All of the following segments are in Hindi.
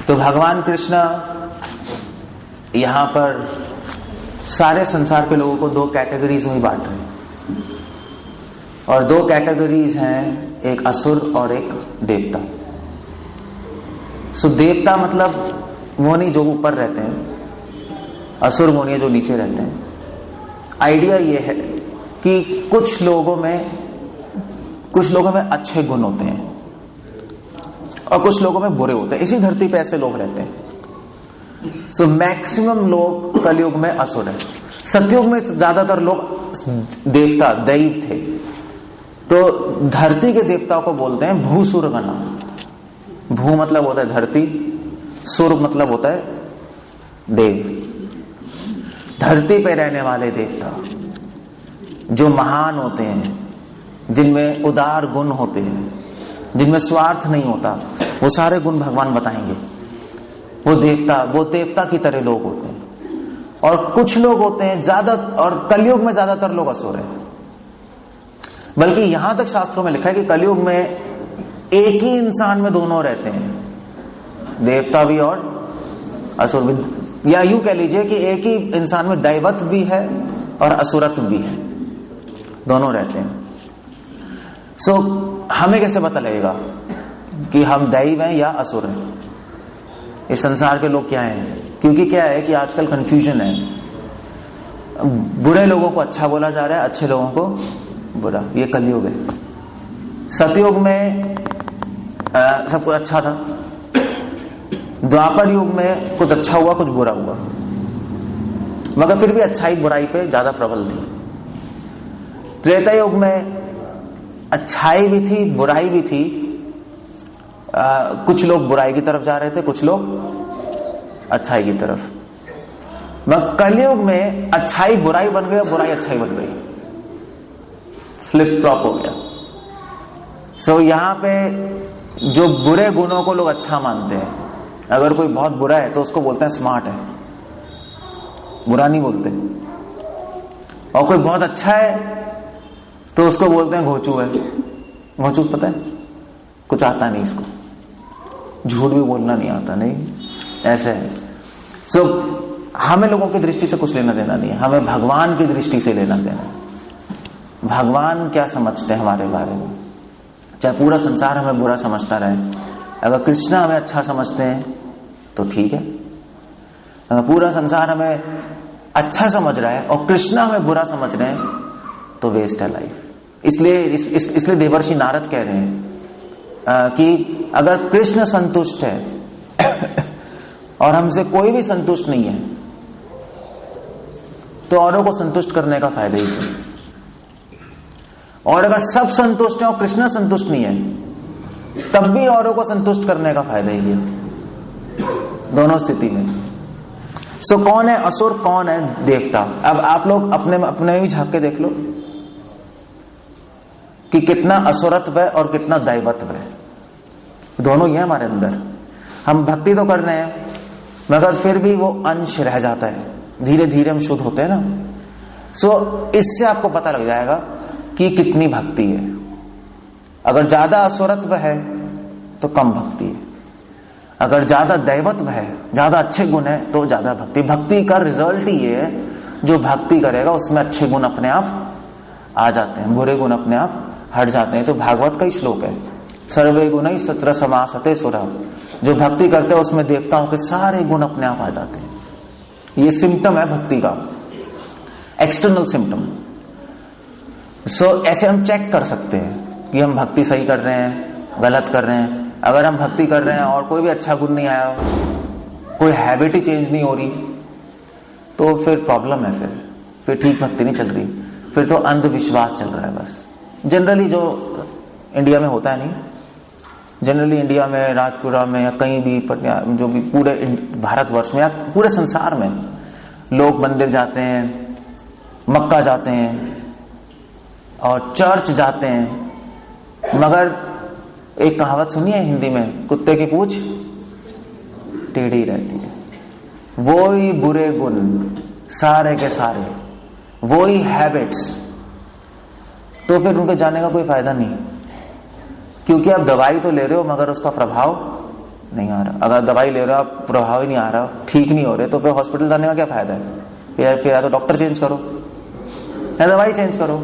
तो भगवान कृष्ण यहां पर सारे संसार के लोगों को दो कैटेगरीज में बांट रहे हैं, और दो कैटेगरीज हैं, एक असुर और एक देवता। सो देवता मतलब मोनी जो ऊपर रहते हैं, असुर मोनी जो नीचे रहते हैं। आइडिया ये है कि कुछ लोगों में अच्छे गुण होते हैं और कुछ लोगों में बुरे होते हैं। इसी धरती पे ऐसे लोग रहते हैं। सो मैक्सिमम लोग कलयुग में असुर है। सतयुग में ज्यादातर लोग देवता दैव थे। तो धरती के देवताओं को बोलते हैं भूसुर गण। भू मतलब होता है धरती, सुर मतलब होता है देव। धरती पे रहने वाले देवता जो महान होते हैं, जिनमें उदार गुण होते हैं, जिनमें स्वार्थ नहीं होता, वो सारे गुण भगवान बताएंगे। वो देवता की तरह लोग होते हैं। और कुछ लोग होते हैं और कलयुग में ज्यादातर लोग असुर हैं। बल्कि यहां तक शास्त्रों में लिखा है कि कलयुग में एक ही इंसान में दोनों रहते हैं, देवता भी और असुर भी। या यूं कह लीजिए कि एक ही इंसान में दैवत्व भी है और असुरत्व भी है, दोनों रहते हैं। सो हमें कैसे पता लगेगा कि हम दैव हैं या असुर हैं? इस संसार के लोग क्या हैं? क्योंकि क्या है कि आजकल कंफ्यूजन है। बुरे लोगों को अच्छा बोला जा रहा है, अच्छे लोगों को बुरा। ये कलयुग है। सतयुग में सब कुछ अच्छा था। द्वापर युग में कुछ अच्छा हुआ, कुछ बुरा हुआ, मगर फिर भी अच्छाई बुराई पे ज्यादा प्रबल थी। त्रेता युग में अच्छाई भी थी, बुराई भी थी। कुछ लोग बुराई की तरफ जा रहे थे, कुछ लोग अच्छाई की तरफ। मगर कलयुग में अच्छाई बुराई बन गई, बुराई अच्छाई बन गई, फ्लिप फ्लॉप हो गया। सो यहां पे जो बुरे गुणों को लोग अच्छा मानते हैं, अगर कोई बहुत बुरा है तो उसको बोलते हैं स्मार्ट है, बुरा नहीं बोलते। और कोई बहुत अच्छा है तो उसको बोलते हैं घोचू है। घोचू पता है? कुछ आता नहीं इसको, झूठ भी बोलना नहीं आता, नहीं ऐसे है। सो हमें लोगों की दृष्टि से कुछ लेना देना नहीं है, हमें भगवान की दृष्टि से लेना देना है। भगवान क्या समझते हैं हमारे बारे में। चाहे पूरा संसार हमें बुरा समझता रहे, अगर कृष्ण हमें अच्छा समझते हैं तो ठीक है। अगर पूरा संसार हमें अच्छा समझ रहा है और कृष्ण हमें बुरा समझ रहे हैं तो वेस्ट है लाइफ। इसलिए देवर्षि नारद कह रहे हैं कि अगर कृष्ण संतुष्ट है और हमसे कोई भी संतुष्ट नहीं है तो औरों को संतुष्ट करने का फायदा ही नहीं। और अगर सब संतुष्ट है और कृष्ण संतुष्ट नहीं है तब भी औरों को संतुष्ट करने का फायदा ही नहीं, दोनों स्थिति में। सो कौन है असुर, कौन है देवता? अब आप लोग अपने में भी झांक के देख लो कि कितना असुरत्व है और कितना दैवत्व है। दोनों ही है हमारे अंदर। हम भक्ति तो कर रहे हैं मगर फिर भी वो अंश रह जाता है, धीरे धीरे हम शुद्ध होते हैं ना। सो इससे आपको पता लग जाएगा कि कितनी भक्ति है। अगर ज्यादा असुरत्व है तो कम भक्ति है, अगर ज्यादा दैवत्व है, ज्यादा अच्छे गुण है तो ज्यादा भक्ति। भक्ति का रिजल्ट ही ये है, जो भक्ति करेगा उसमें अच्छे गुण अपने आप आ जाते हैं, बुरे गुण अपने आप हट जाते हैं। तो भागवत का ही श्लोक है, सर्वे गुणैः सत्र समासते सुरा। जो भक्ति करते हैं उसमें देवताओं के सारे गुण अपने आप आ जाते हैं। ये सिम्टम है भक्ति का, एक्सटर्नल सिम्टम। सो ऐसे हम चेक कर सकते हैं कि हम भक्ति सही कर रहे हैं, गलत कर रहे हैं। अगर हम भक्ति कर रहे हैं और कोई भी अच्छा गुण नहीं आया, कोई हैबिट ही चेंज नहीं हो रही, तो फिर प्रॉब्लम है। फिर ठीक भक्ति नहीं चल रही, फिर तो अंधविश्वास चल रहा है बस। जनरली जो इंडिया में होता है नहीं, जनरली इंडिया में, राजपुरा में या कहीं भी, जो भी पूरे भारतवर्ष में या पूरे संसार में लोग मंदिर जाते हैं, मक्का जाते हैं और चर्च जाते हैं, मगर एक कहावत सुनी है हिंदी में, कुत्ते की पूंछ टेढ़ी रहती है। वो ही बुरे गुण सारे के सारे, वो ही हैबिट्स, तो फिर उनके जाने का कोई फायदा नहीं। क्योंकि आप दवाई तो ले रहे हो मगर उसका प्रभाव नहीं आ रहा, अगर दवाई ले रहे हो आप प्रभाव ही नहीं आ रहा, ठीक नहीं हो रहे, तो फिर हॉस्पिटल जाने का क्या फायदा है? फिर या तो डॉक्टर चेंज करो या दवाई चेंज करो,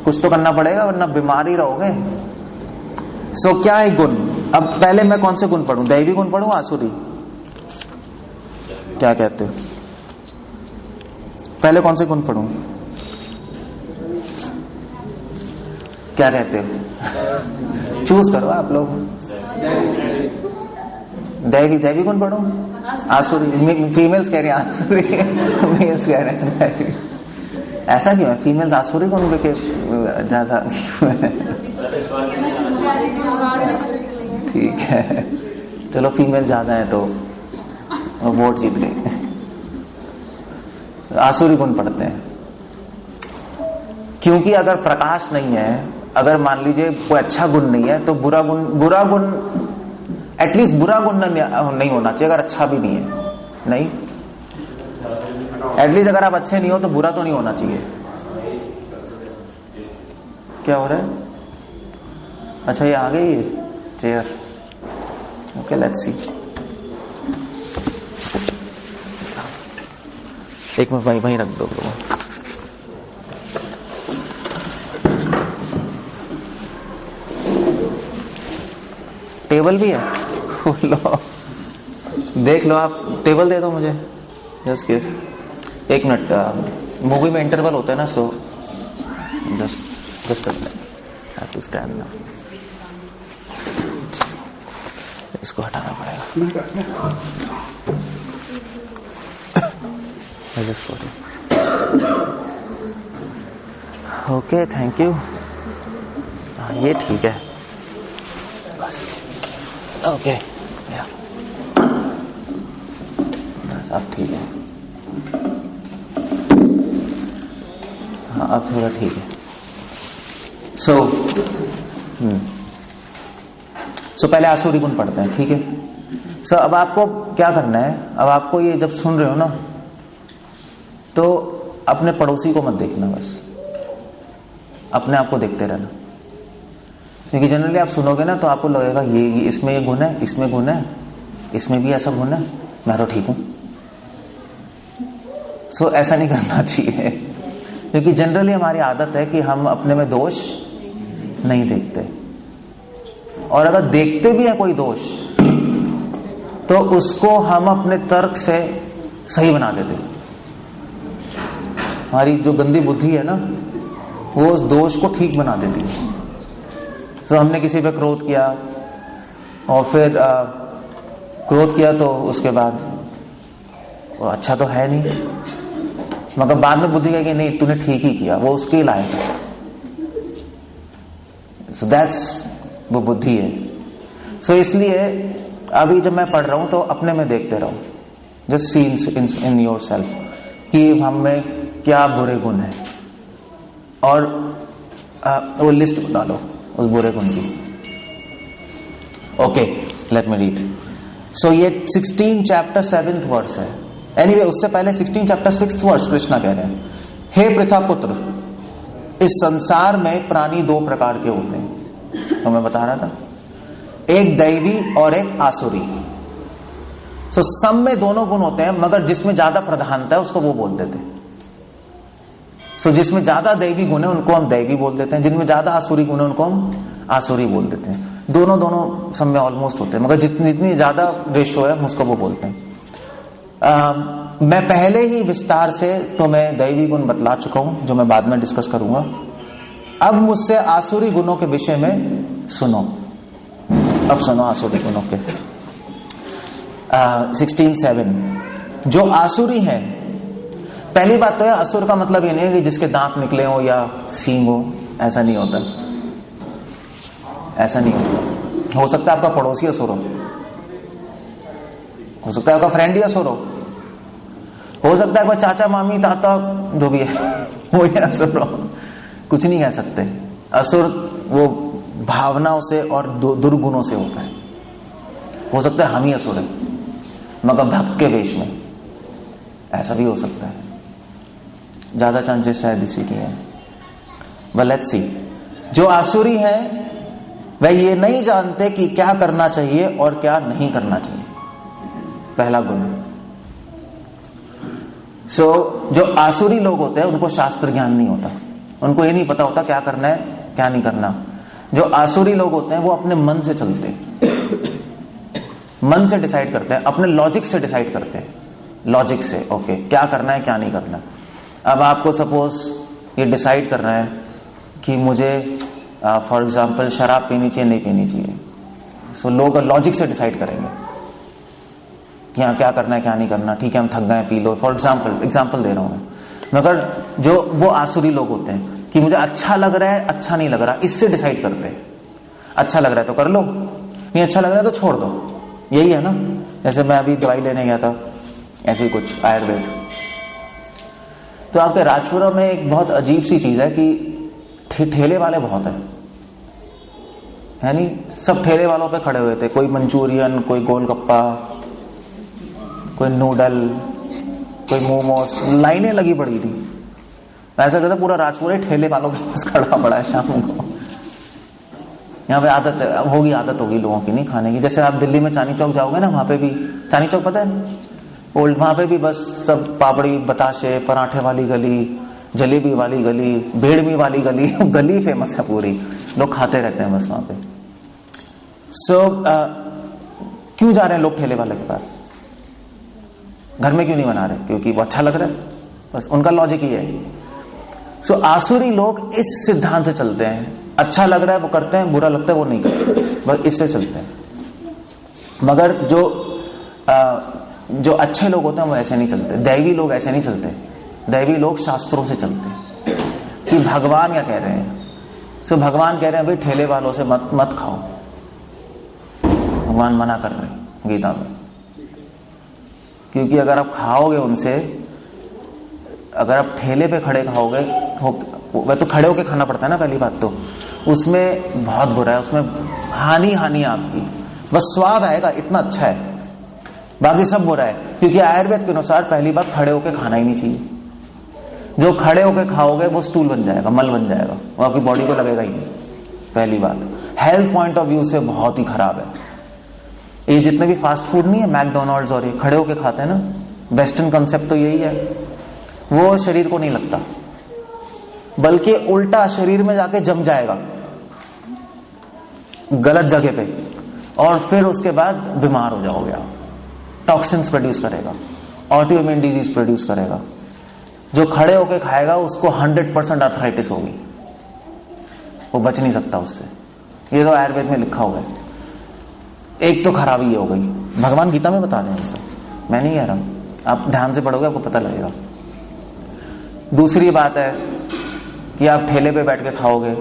कुछ तो करना पड़ेगा, वरना बीमार ही रहोगे। सो क्या है गुण? अब पहले मैं कौन से गुण पढ़ूं, दैवी गुण पढ़ूं आसुरी? क्या कहते हो? पहले कौन से गुण पढ़ूं? क्या कहते हो? चूज करो आप लोग। दैवी गुण पढ़ूं? आसुरी? फीमेल्स कह रहे हैं आसुरी, मेल्स कह रहे हैं ऐसा क्यों है? फीमेल्स आसुरी गुण के ज्यादा ठीक है, चलो फीमेल ज्यादा है तो वोट जीत गए। आसुरी गुण पढ़ते हैं, क्योंकि अगर प्रकाश नहीं है, अगर मान लीजिए कोई अच्छा गुण नहीं है, तो बुरा गुण एटलीस्ट बुरा गुण नहीं होना चाहिए, अगर अच्छा भी नहीं है। नहीं, एटलीस्ट अगर आप अच्छे नहीं हो तो बुरा तो नहीं होना चाहिए। क्या हो रहा है? अच्छा ये आ गई चेयर, ओके लेट्स सी। एक मिनट वहीं रख दो। टेबल भी है, लो देख लो आप, टेबल दे दो मुझे, जस्ट गिव। एक मिनट, मूवी में इंटरवल होता है ना, so just have to stand now. इसको हटाना पड़ेगा। Okay thank you. ये ठीक है बस, ओके बस अब ठीक है। हाँ अब थोड़ा ठीक है। सो पहले आसुरी गुण पढ़ते हैं, ठीक है। सो अब आपको क्या करना है, अब आपको ये जब सुन रहे हो ना, तो अपने पड़ोसी को मत देखना, बस अपने आप को देखते रहना। क्योंकि जनरली आप सुनोगे ना तो आपको लगेगा ये इसमें ये गुण है, इसमें गुण है, इसमें भी ऐसा गुण है, मैं तो ठीक हूं। सो ऐसा नहीं करना चाहिए, क्योंकि जनरली हमारी आदत है कि हम अपने में दोष नहीं देखते, और अगर देखते भी है कोई दोष तो उसको हम अपने तर्क से सही बना देते। हमारी जो गंदी बुद्धि है ना, वो उस दोष को ठीक बना देती है। तो हमने किसी पे क्रोध किया और फिर क्रोध किया तो उसके बाद वो अच्छा तो है नहीं, मगर बाद में बुद्धि कहेगी नहीं तूने ठीक ही किया, वो उसके लायक है। सो दैट्स वो बुद्धि है। सो इसलिए अभी जब मैं पढ़ रहा हूं तो अपने में देखते रहो, just see in your self कि हम में क्या बुरे गुण है, और वो लिस्ट बना लो उस बुरे गुण की। Okay let me read. So ये 16 चैप्टर 7th वर्स है। एनीवे उससे पहले 16 चैप्टर 6th वर्स कृष्णा कह रहे हैं, हे पृथा पुत्र, इस संसार में प्राणी दो प्रकार के होते हैं, तो मैं बता रहा था, एक दैवी और एक आसुरी। सो सब में दोनों गुण होते हैं, मगर जिसमें ज्यादा प्रधानता है उसको वो बोल देते हैं। सो जिसमें ज्यादा दैवी गुण है उनको हम दैवी बोल देते हैं, जिनमें ज्यादा आसुरी गुण है उनको हम आसुरी बोल देते हैं। दोनों सब में ऑलमोस्ट होते हैं, मगर जितनी ज्यादा रेशो है हम उसको वो बोलते हैं। मैं पहले ही विस्तार से तुम्हें दैवी गुण बतला चुका हूं, जो मैं बाद में डिस्कस करूंगा। अब मुझसे आसुरी गुणों के विषय में सुनो। अब सुनो आसुरी गुणों के 16:7। जो आसुरी है, पहली बात तो है असुर का मतलब ये नहीं है कि जिसके दांत निकले हो या सींग हो, ऐसा नहीं होता, ऐसा नहीं होता। हो सकता है आपका पड़ोसी असुर हो सकता है आपका फ्रेंड ही असुर हो सकता है कोई चाचा मामी ताता जो भी है वो ही असुर हो, कुछ नहीं कह सकते। असुर वो भावनाओं से और दुर्गुणों से होता है। हो सकता है हम ही असुर है मगर भक्त के वेश में, ऐसा भी हो सकता है, ज्यादा चांसेस शायद इसी की है। But let's see. जो आसुरी है वह ये नहीं जानते कि क्या करना चाहिए और क्या नहीं करना चाहिए, पहला गुण। जो आसुरी लोग होते हैं उनको शास्त्र ज्ञान नहीं होता, उनको ये नहीं पता होता क्या करना है क्या नहीं करना। जो आसुरी लोग होते हैं वो अपने मन से चलते हैं, मन से डिसाइड करते हैं, अपने लॉजिक से डिसाइड करते हैं, लॉजिक से ओके क्या करना है क्या नहीं करना। अब आपको सपोज ये डिसाइड करना है कि मुझे फॉर एग्जांपल शराब पीनी चाहिए नहीं पीनी चाहिए, सो लोग लॉजिक से डिसाइड करेंगे कि हाँ क्या करना है क्या नहीं करना, ठीक है हम थक गए पी लो, फॉर एग्जांपल दे रहा हूं मैं। मगर जो वो आसुरी लोग होते हैं कि मुझे अच्छा लग रहा है अच्छा नहीं लग रहा, इससे डिसाइड करते हैं। अच्छा लग रहा है तो कर लो, नहीं अच्छा लग रहा है तो छोड़ दो, यही है ना। जैसे मैं अभी दवाई लेने गया था, ऐसे ही कुछ आयुर्वेद, तो आपके राजपुरा में एक बहुत अजीब सी चीज है कि ठेले वाले बहुत है नहीं, सब ठेले वालों पे खड़े हुए थे, कोई मंचूरियन, कोई गोलगप्पा, कोई नूडल, कोई मोमोस, लाइनें लगी पड़ी थी। ऐसा कहता पूरा राजपुरा ठेले वालों के पास खड़ा पड़ा है शाम को। यहाँ पे आदत होगी लोगों की नहीं खाने की। जैसे आप दिल्ली में चांदनी चौक जाओगे ना, वहां पे भी चांदनी चौक पता है ओल्ड, वहां पे भी बस सब पापड़ी बताशे, पराठे वाली गली, जलेबी वाली गली, भेड़मी वाली गली, गली फेमस है पूरी, लोग खाते रहते हैं बस वहां पे। क्यों जा रहे हैं लोग ठेले वाले के पास? घर में क्यों नहीं बना रहे? क्योंकि वो अच्छा लग रहा है, बस उनका लॉजिक ही है। आसुरी लोग इस सिद्धांत से चलते हैं, अच्छा लग रहा है वो करते हैं, बुरा लगता है वो नहीं करते, बस इससे चलते हैं। मगर जो अच्छे लोग होते हैं वो ऐसे नहीं चलते, दैवी लोग ऐसे नहीं चलते। दैवी लोग शास्त्रों से चलते हैं कि भगवान क्या कह रहे हैं। भगवान कह रहे हैं भाई ठेले वालों से मत खाओ, भगवान मना कर रहे हैं गीता में। क्योंकि अगर आप खाओगे उनसे, अगर आप ठेले पे खड़े खाओगे, वह तो खड़े होके खाना पड़ता है ना पहली बात, तो उसमें बहुत बुरा है, उसमें हानि है आपकी। बस स्वाद आएगा इतना अच्छा है, बाकी सब बुरा है। क्योंकि आयुर्वेद के अनुसार पहली बात खड़े होके खाना ही नहीं चाहिए। जो खड़े होके खाओगे वो स्टूल बन जाएगा, मल बन जाएगा, वो आपकी बॉडी को लगेगा ही नहीं। पहली बात हेल्थ पॉइंट ऑफ व्यू से बहुत ही खराब है। ये जितने भी फास्ट फूड नहीं है, मैकडोनल्ड्स और ये खड़े होके खाते हैं ना, वेस्टर्न कंसेप्ट तो यही है, वो शरीर को नहीं लगता, बल्कि उल्टा शरीर में जाके जम जाएगा गलत जगह पे, और फिर उसके बाद बीमार हो जाओगे आप। टॉक्सिन्स प्रोड्यूस करेगा, ऑटोइम्यून डिजीज प्रोड्यूस करेगा। जो खड़े होके खाएगा उसको 100% आर्थराइटिस होगी, वो बच नहीं सकता उससे। ये तो आयुर्वेद में लिखा हुआ है। एक तो खराबी ये हो गई, भगवान गीता में बता रहे हैं इसे, मैं नहीं कह रहा, आप ध्यान से पढ़ोगे आपको पता लगेगा। दूसरी बात है कि आप ठेले पे बैठ के खाओगे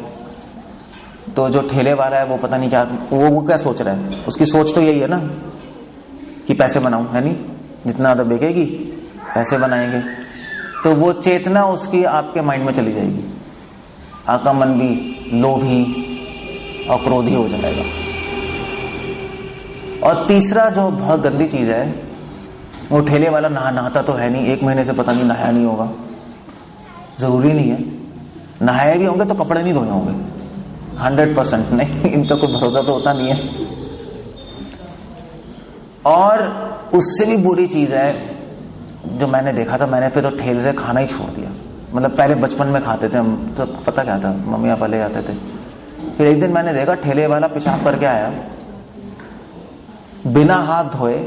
तो जो ठेले वाला है वो पता नहीं क्या, वो क्या सोच रहा है, उसकी सोच तो यही है ना कि पैसे बनाऊं, है नहीं, जितना ज्यादा बिकेगी पैसे बनाएंगे, तो वो चेतना उसकी आपके माइंड में चली जाएगी, आपका मन भी लोभी और क्रोधी हो जाएगा। और तीसरा जो बहुत गंदी चीज है, वो ठेले वाला नहाता तो है नहीं, 1 महीने से पता नहीं नहाया नहीं होगा, जरूरी नहीं है, नहाए भी होंगे तो कपड़े नहीं धोए होंगे, 100% नहीं, इनका कोई भरोसा तो होता नहीं है। और उससे भी बुरी चीज है जो मैंने देखा था, मैंने फिर तो ठेले से खाना ही छोड़ दिया। मतलब पहले बचपन में खाते थे हम, तो पता क्या था, मम्मी पापा ले जाते थे। फिर एक दिन मैंने देखा ठेले वाला पेशाब करके आया, बिना हाथ धोए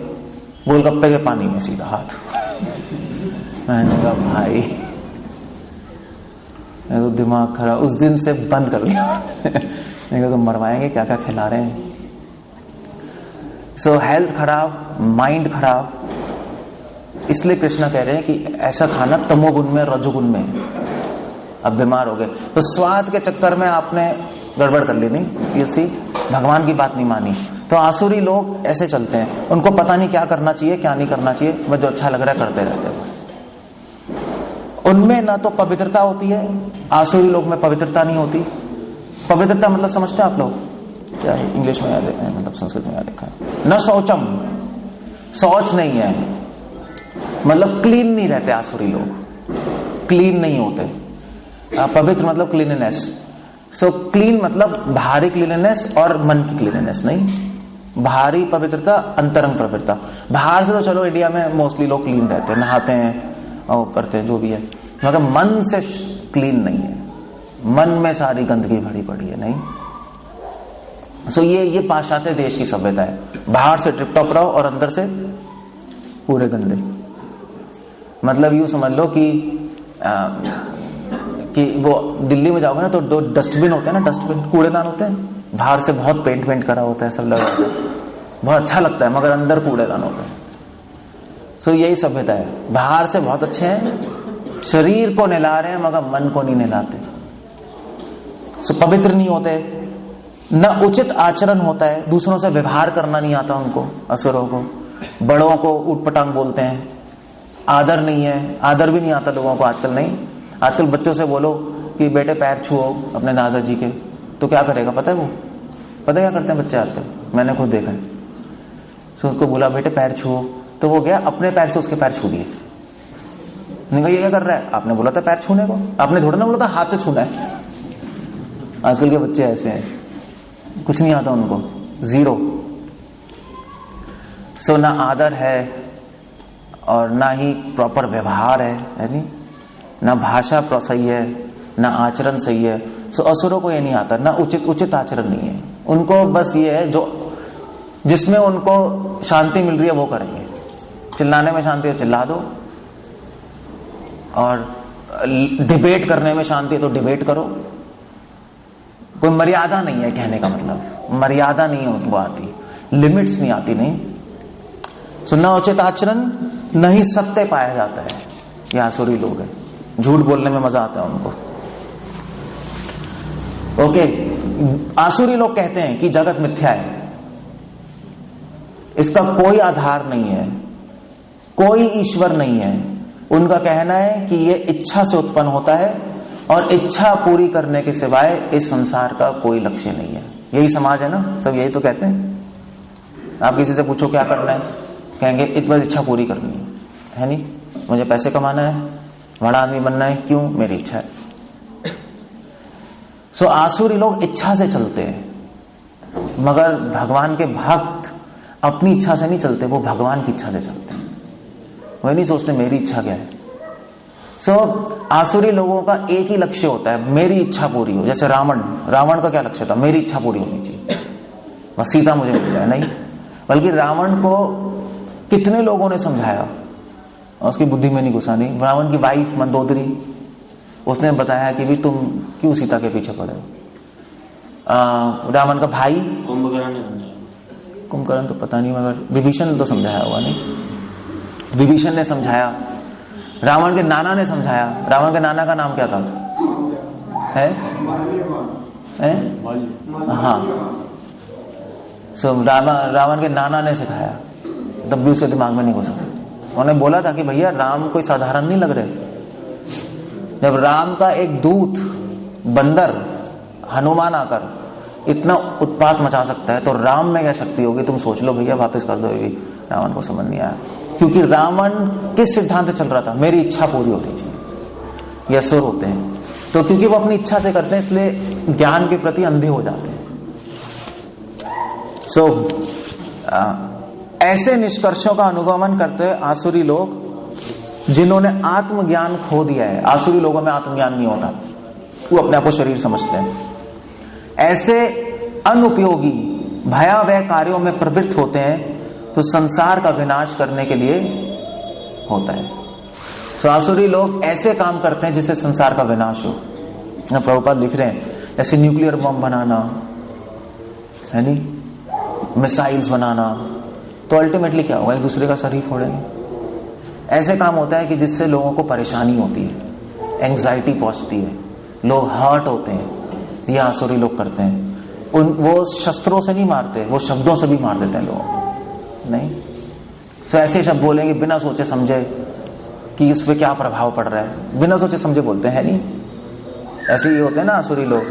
गोलगप्पे के पानी में सीधा हाथ। मैंने कहा भाई, मेरा तो दिमाग खराब, उस दिन से बंद कर दिया। मैंने कहा तो मरवाएंगे, क्या क्या खिला रहे हैं। सो हेल्थ खराब, माइंड खराब, इसलिए कृष्णा कह रहे हैं कि ऐसा खाना तमोगुण में, रजोगुण में, अब बीमार हो गए। तो स्वाद के चक्कर में आपने गड़बड़ कर ली, नहीं, ये सी भगवान की बात नहीं मानी। तो आसुरी लोग ऐसे चलते हैं, उनको पता नहीं क्या करना चाहिए क्या नहीं करना चाहिए, बस जो अच्छा लग रहा है करते रहते हैं बस। उनमें ना तो पवित्रता होती है, आसुरी लोग में पवित्रता नहीं होती। पवित्रता मतलब समझते हैं आप लोग क्या है? इंग्लिश में मतलब संस्कृत में लिखा है, न शौचम, शौच नहीं है, मतलब क्लीन नहीं रहते आसुरी लोग, क्लीन नहीं होते। पवित्र मतलब क्लीननेस, सो क्लीन मतलब बाहरी क्लीननेस और मन की क्लीननेस नहीं, बाहरी पवित्रता, अंतरंग पवित्रता। बाहर से तो चलो इंडिया में मोस्टली लोग क्लीन रहते हैं, नहाते हैं और करते हैं जो भी है, मगर मन से क्लीन नहीं है, मन में सारी गंदगी भरी पड़ी है, नहीं। सो ये पाश्चात्य देश की सभ्यता है, बाहर से टिप टॉप रहो और अंदर से पूरे गंदे। मतलब यूं समझ लो कि वो दिल्ली में जाओगे ना तो दो डस्टबिन होते हैं ना, डस्टबिन कूड़ेदान होते हैं, बाहर से बहुत पेंट करा होता है, सब लगा होता है, बहुत अच्छा लगता है, मगर अंदर कूड़ेदान होता है। सो यही सभ्यता है, बाहर से बहुत अच्छे हैं, शरीर को नहला रहे हैं मगर मन को नहीं नहलाते। सो पवित्र नहीं होते, न उचित आचरण होता है, दूसरों से व्यवहार करना नहीं आता उनको, असुरों को, बड़ों को ऊटपटांग बोलते हैं, आदर नहीं है, आदर भी नहीं आता लोगों को आजकल। नहीं, आजकल बच्चों से बोलो कि बेटे पैर छुओ अपने दादाजी के, तो क्या करेगा पता है वो? पता है क्या करते हैं बच्चे आजकल, मैंने खुद देखा है। सो उसको बोला बेटे पैर छुओ, तो वो गया अपने पैर से उसके पैर छू दिए। नहीं, ये क्या कर रहा है? आपने बोला था पैर छूने को, आपने थोड़ा ना बोला था हाथ से छूना है। आजकल के बच्चे ऐसे हैं, कुछ नहीं आता उनको, जीरो। सो ना आदर है और ना ही प्रॉपर व्यवहार है नहीं, ना भाषा सही है, ना आचरण सही है। सो असुरों को ये नहीं आता, ना उचित आचरण नहीं है उनको, बस ये है जो जिसमें उनको शांति मिल रही है वो करेंगे। चिल्लाने में शांति है चिल्ला दो, और डिबेट करने में शांति है तो डिबेट करो। कोई मर्यादा नहीं है, कहने का मतलब मर्यादा नहीं है उनको आती, लिमिट्स नहीं आती। नहीं, सो न उचित आचरण, न ही सत्य पाया जाता है। ये आसुरी लोग हैं, झूठ बोलने में मजा आता है उनको। ओके, आसुरी लोग कहते हैं कि जगत मिथ्या है, इसका कोई आधार नहीं है, कोई ईश्वर नहीं है। उनका कहना है कि ये इच्छा से उत्पन्न होता है और इच्छा पूरी करने के सिवाय इस संसार का कोई लक्ष्य नहीं है। यही समाज है ना, सब यही तो कहते हैं। आप किसी से पूछो क्या करना है, कहेंगे इतना इच्छा पूरी करनी है नहीं, मुझे पैसे कमाना है, बड़ा आदमी बनना है, क्यों? मेरी इच्छा है। सो आसुरी लोग इच्छा से चलते हैं, मगर भगवान के भक्त अपनी इच्छा से नहीं चलते, वो भगवान की इच्छा से चलते हैं। वही नहीं सोचते मेरी इच्छा क्या है। सो आसुरी लोगों का एक ही लक्ष्य होता है, मेरी इच्छा पूरी हो। जैसे रावण का क्या लक्ष्य था? मेरी इच्छा पूरी होनी चाहिए, बस सीता मुझे मिल जाए। नहीं, बल्कि रावण को कितने लोगों ने समझाया और उसकी बुद्धि में नहीं घुसा। नहीं, रावण की वाइफ मंदोदरी, उसने बताया कि भी तुम क्यों सीता के पीछे पड़े हो। रावण का भाई कुंभकर्ण तो पता नहीं, मगर विभीषण ने तो समझाया होगा। नहीं, विभीषण ने समझाया, रावण के नाना ने समझाया। रावण के नाना का नाम क्या था? है? हाँ, सो रावण के नाना ने सिखाया, तब भी उसके दिमाग में नहीं घुसा। उन्होंने बोला था कि भैया राम कोई साधारण नहीं लग रहे। जब राम का एक दूत बंदर हनुमान आकर इतना उत्पात मचा सकता है, तो राम में क्या शक्ति होगी? तुम सोच लो भैया, वापस कर दो। रावण को समझ नहीं आया, क्योंकि रावण किस सिद्धांत से चल रहा था? मेरी इच्छा पूरी होनी चाहिए। ये असुर होते हैं, तो क्योंकि वो अपनी इच्छा से करते हैं, इसलिए ज्ञान के प्रति अंधे हो जाते हैं। सो ऐसे निष्कर्षों का अनुगमन करते हुए आसुरी लोग, जिन्होंने आत्मज्ञान खो दिया है, आसुरी लोगों में आत्मज्ञान नहीं होता, वो अपने आप को शरीर समझते हैं, ऐसे अनुपयोगी भयावह कार्यों में प्रवृत्त होते हैं, तो संसार का विनाश करने के लिए होता है। सो आसुरी लोग ऐसे काम करते हैं जिससे संसार का विनाश हो। प्रभुपाद लिख रहे हैं, जैसे न्यूक्लियर बम बनाना है नहीं, मिसाइल्स बनाना, तो अल्टीमेटली क्या होगा? एक दूसरे का शरीर फोड़ेंगे। ऐसे काम होता है कि जिससे लोगों को परेशानी होती है, एंग्जाइटी पहुंचती है, लोग हर्ट होते हैं। ये आसुरी लोग करते हैं। वो शस्त्रों से नहीं मारते, वो शब्दों से भी मार देते हैं लोगों को। नहीं, सो ऐसे शब्द बोलेंगे बिना सोचे समझे कि उस पर क्या प्रभाव पड़ रहा है, बिना सोचे समझे बोलते हैं। नहीं, ऐसे ही होते हैं ना आसुरी लोग,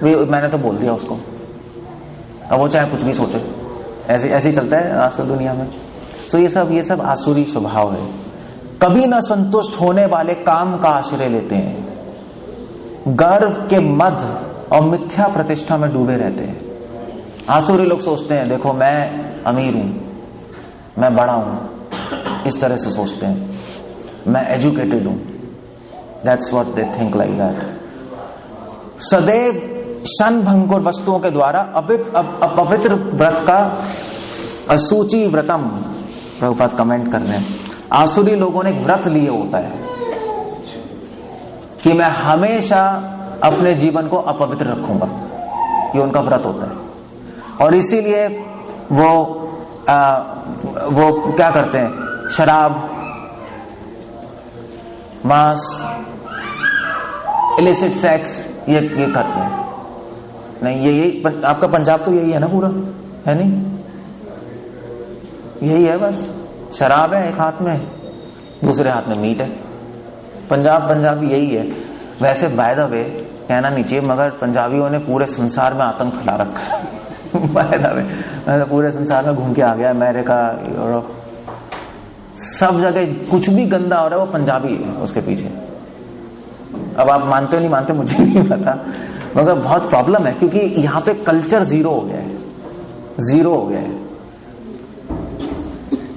मैंने तो बोल दिया उसको, अब वो चाहे कुछ भी सोचे। ऐसे ही चलता है आजकल दुनिया में। सो ये सब आसुरी स्वभाव है। कभी न संतुष्ट होने वाले काम का आश्रय लेते हैं, गर्व के मद और मिथ्या प्रतिष्ठा में डूबे रहते हैं। आसुरी लोग सोचते हैं देखो मैं अमीर हूं, मैं बड़ा हूं, इस तरह से सोचते हैं, मैं एजुकेटेड हूं। That's what they think like that. सदैव क्षणभंगुर वस्तुओं के द्वारा अपवित्र व्रत का असूचि व्रतम, प्रभुपाद कमेंट कर रहे हैं, आसुरी लोगों ने एक व्रत लिए होता है कि मैं हमेशा अपने जीवन को अपवित्र रखूंगा, ये उनका व्रत होता है। और इसीलिए वो क्या करते हैं, शराब, मांस, इलिसिट सेक्स ये करते हैं। नहीं, यही आपका पंजाब तो यही है ना पूरा, है नहीं? यही है बस, शराब है एक हाथ में, दूसरे हाथ में मीट है। पंजाबी यही है। वैसे बाय द वे कहना नहीं चाहिए, मगर पंजाबियों ने पूरे संसार में आतंक फैला रखा है। बाय द वे मैं पूरे संसार में घूम के आ गया, अमेरिका, यूरोप, सब जगह कुछ भी गंदा हो रहा है वो पंजाबी है उसके पीछे। अब आप मानते हो नहीं मानते मुझे नहीं पता, मगर बहुत प्रॉब्लम है क्योंकि यहाँ पे कल्चर जीरो हो गया है, जीरो हो गया है।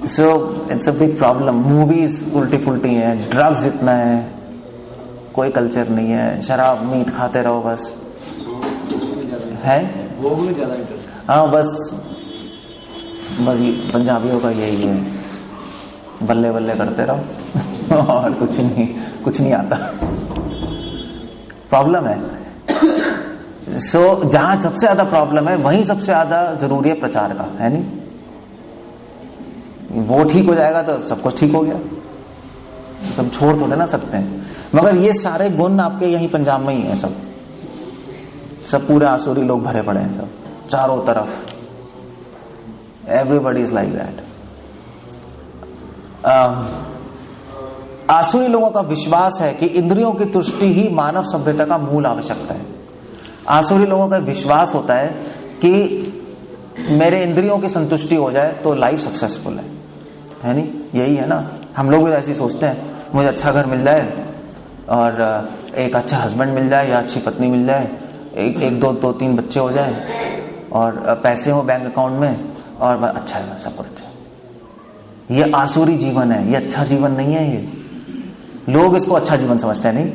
So it's a big problem. Movies उल्टी फुल्टी हैं, ड्रग्स इतना है, कोई कल्चर नहीं है, शराब मीट खाते रहो बस, है वो भी ज्यादा। हाँ बस पंजाबियों का यही है, बल्ले बल्ले करते रहो और कुछ नहीं आता। प्रॉब्लम है। सो जहां सबसे ज्यादा प्रॉब्लम है वहीं सबसे ज्यादा जरूरी है प्रचार का, है नहीं? वो ठीक हो जाएगा तो सब कुछ ठीक हो गया, सब छोड़ थोड़े ना सकते हैं। मगर ये सारे गुण आपके यहीं पंजाब में ही है, सब पूरे आसुरी लोग भरे पड़े हैं, सब चारों तरफ। Everybody is like that. आसुरी लोगों का विश्वास है कि इंद्रियों की तुष्टि ही मानव सभ्यता का मूल आवश्यकता है। आसुरी लोगों का विश्वास होता है कि मेरे इंद्रियों की संतुष्टि हो जाए तो लाइफ सक्सेसफुल है नहीं? यही है ना, हम लोग भी ऐसे ही सोचते हैं, मुझे अच्छा घर मिल जाए और एक अच्छा हस्बैंड मिल जाए या अच्छी पत्नी मिल जाए, एक दो तीन बच्चे हो जाए और पैसे हो बैंक अकाउंट में और अच्छा है, सब कुछ अच्छा है। ये आसुरी जीवन है, ये अच्छा जीवन नहीं है। ये लोग इसको अच्छा जीवन समझते हैं, नहीं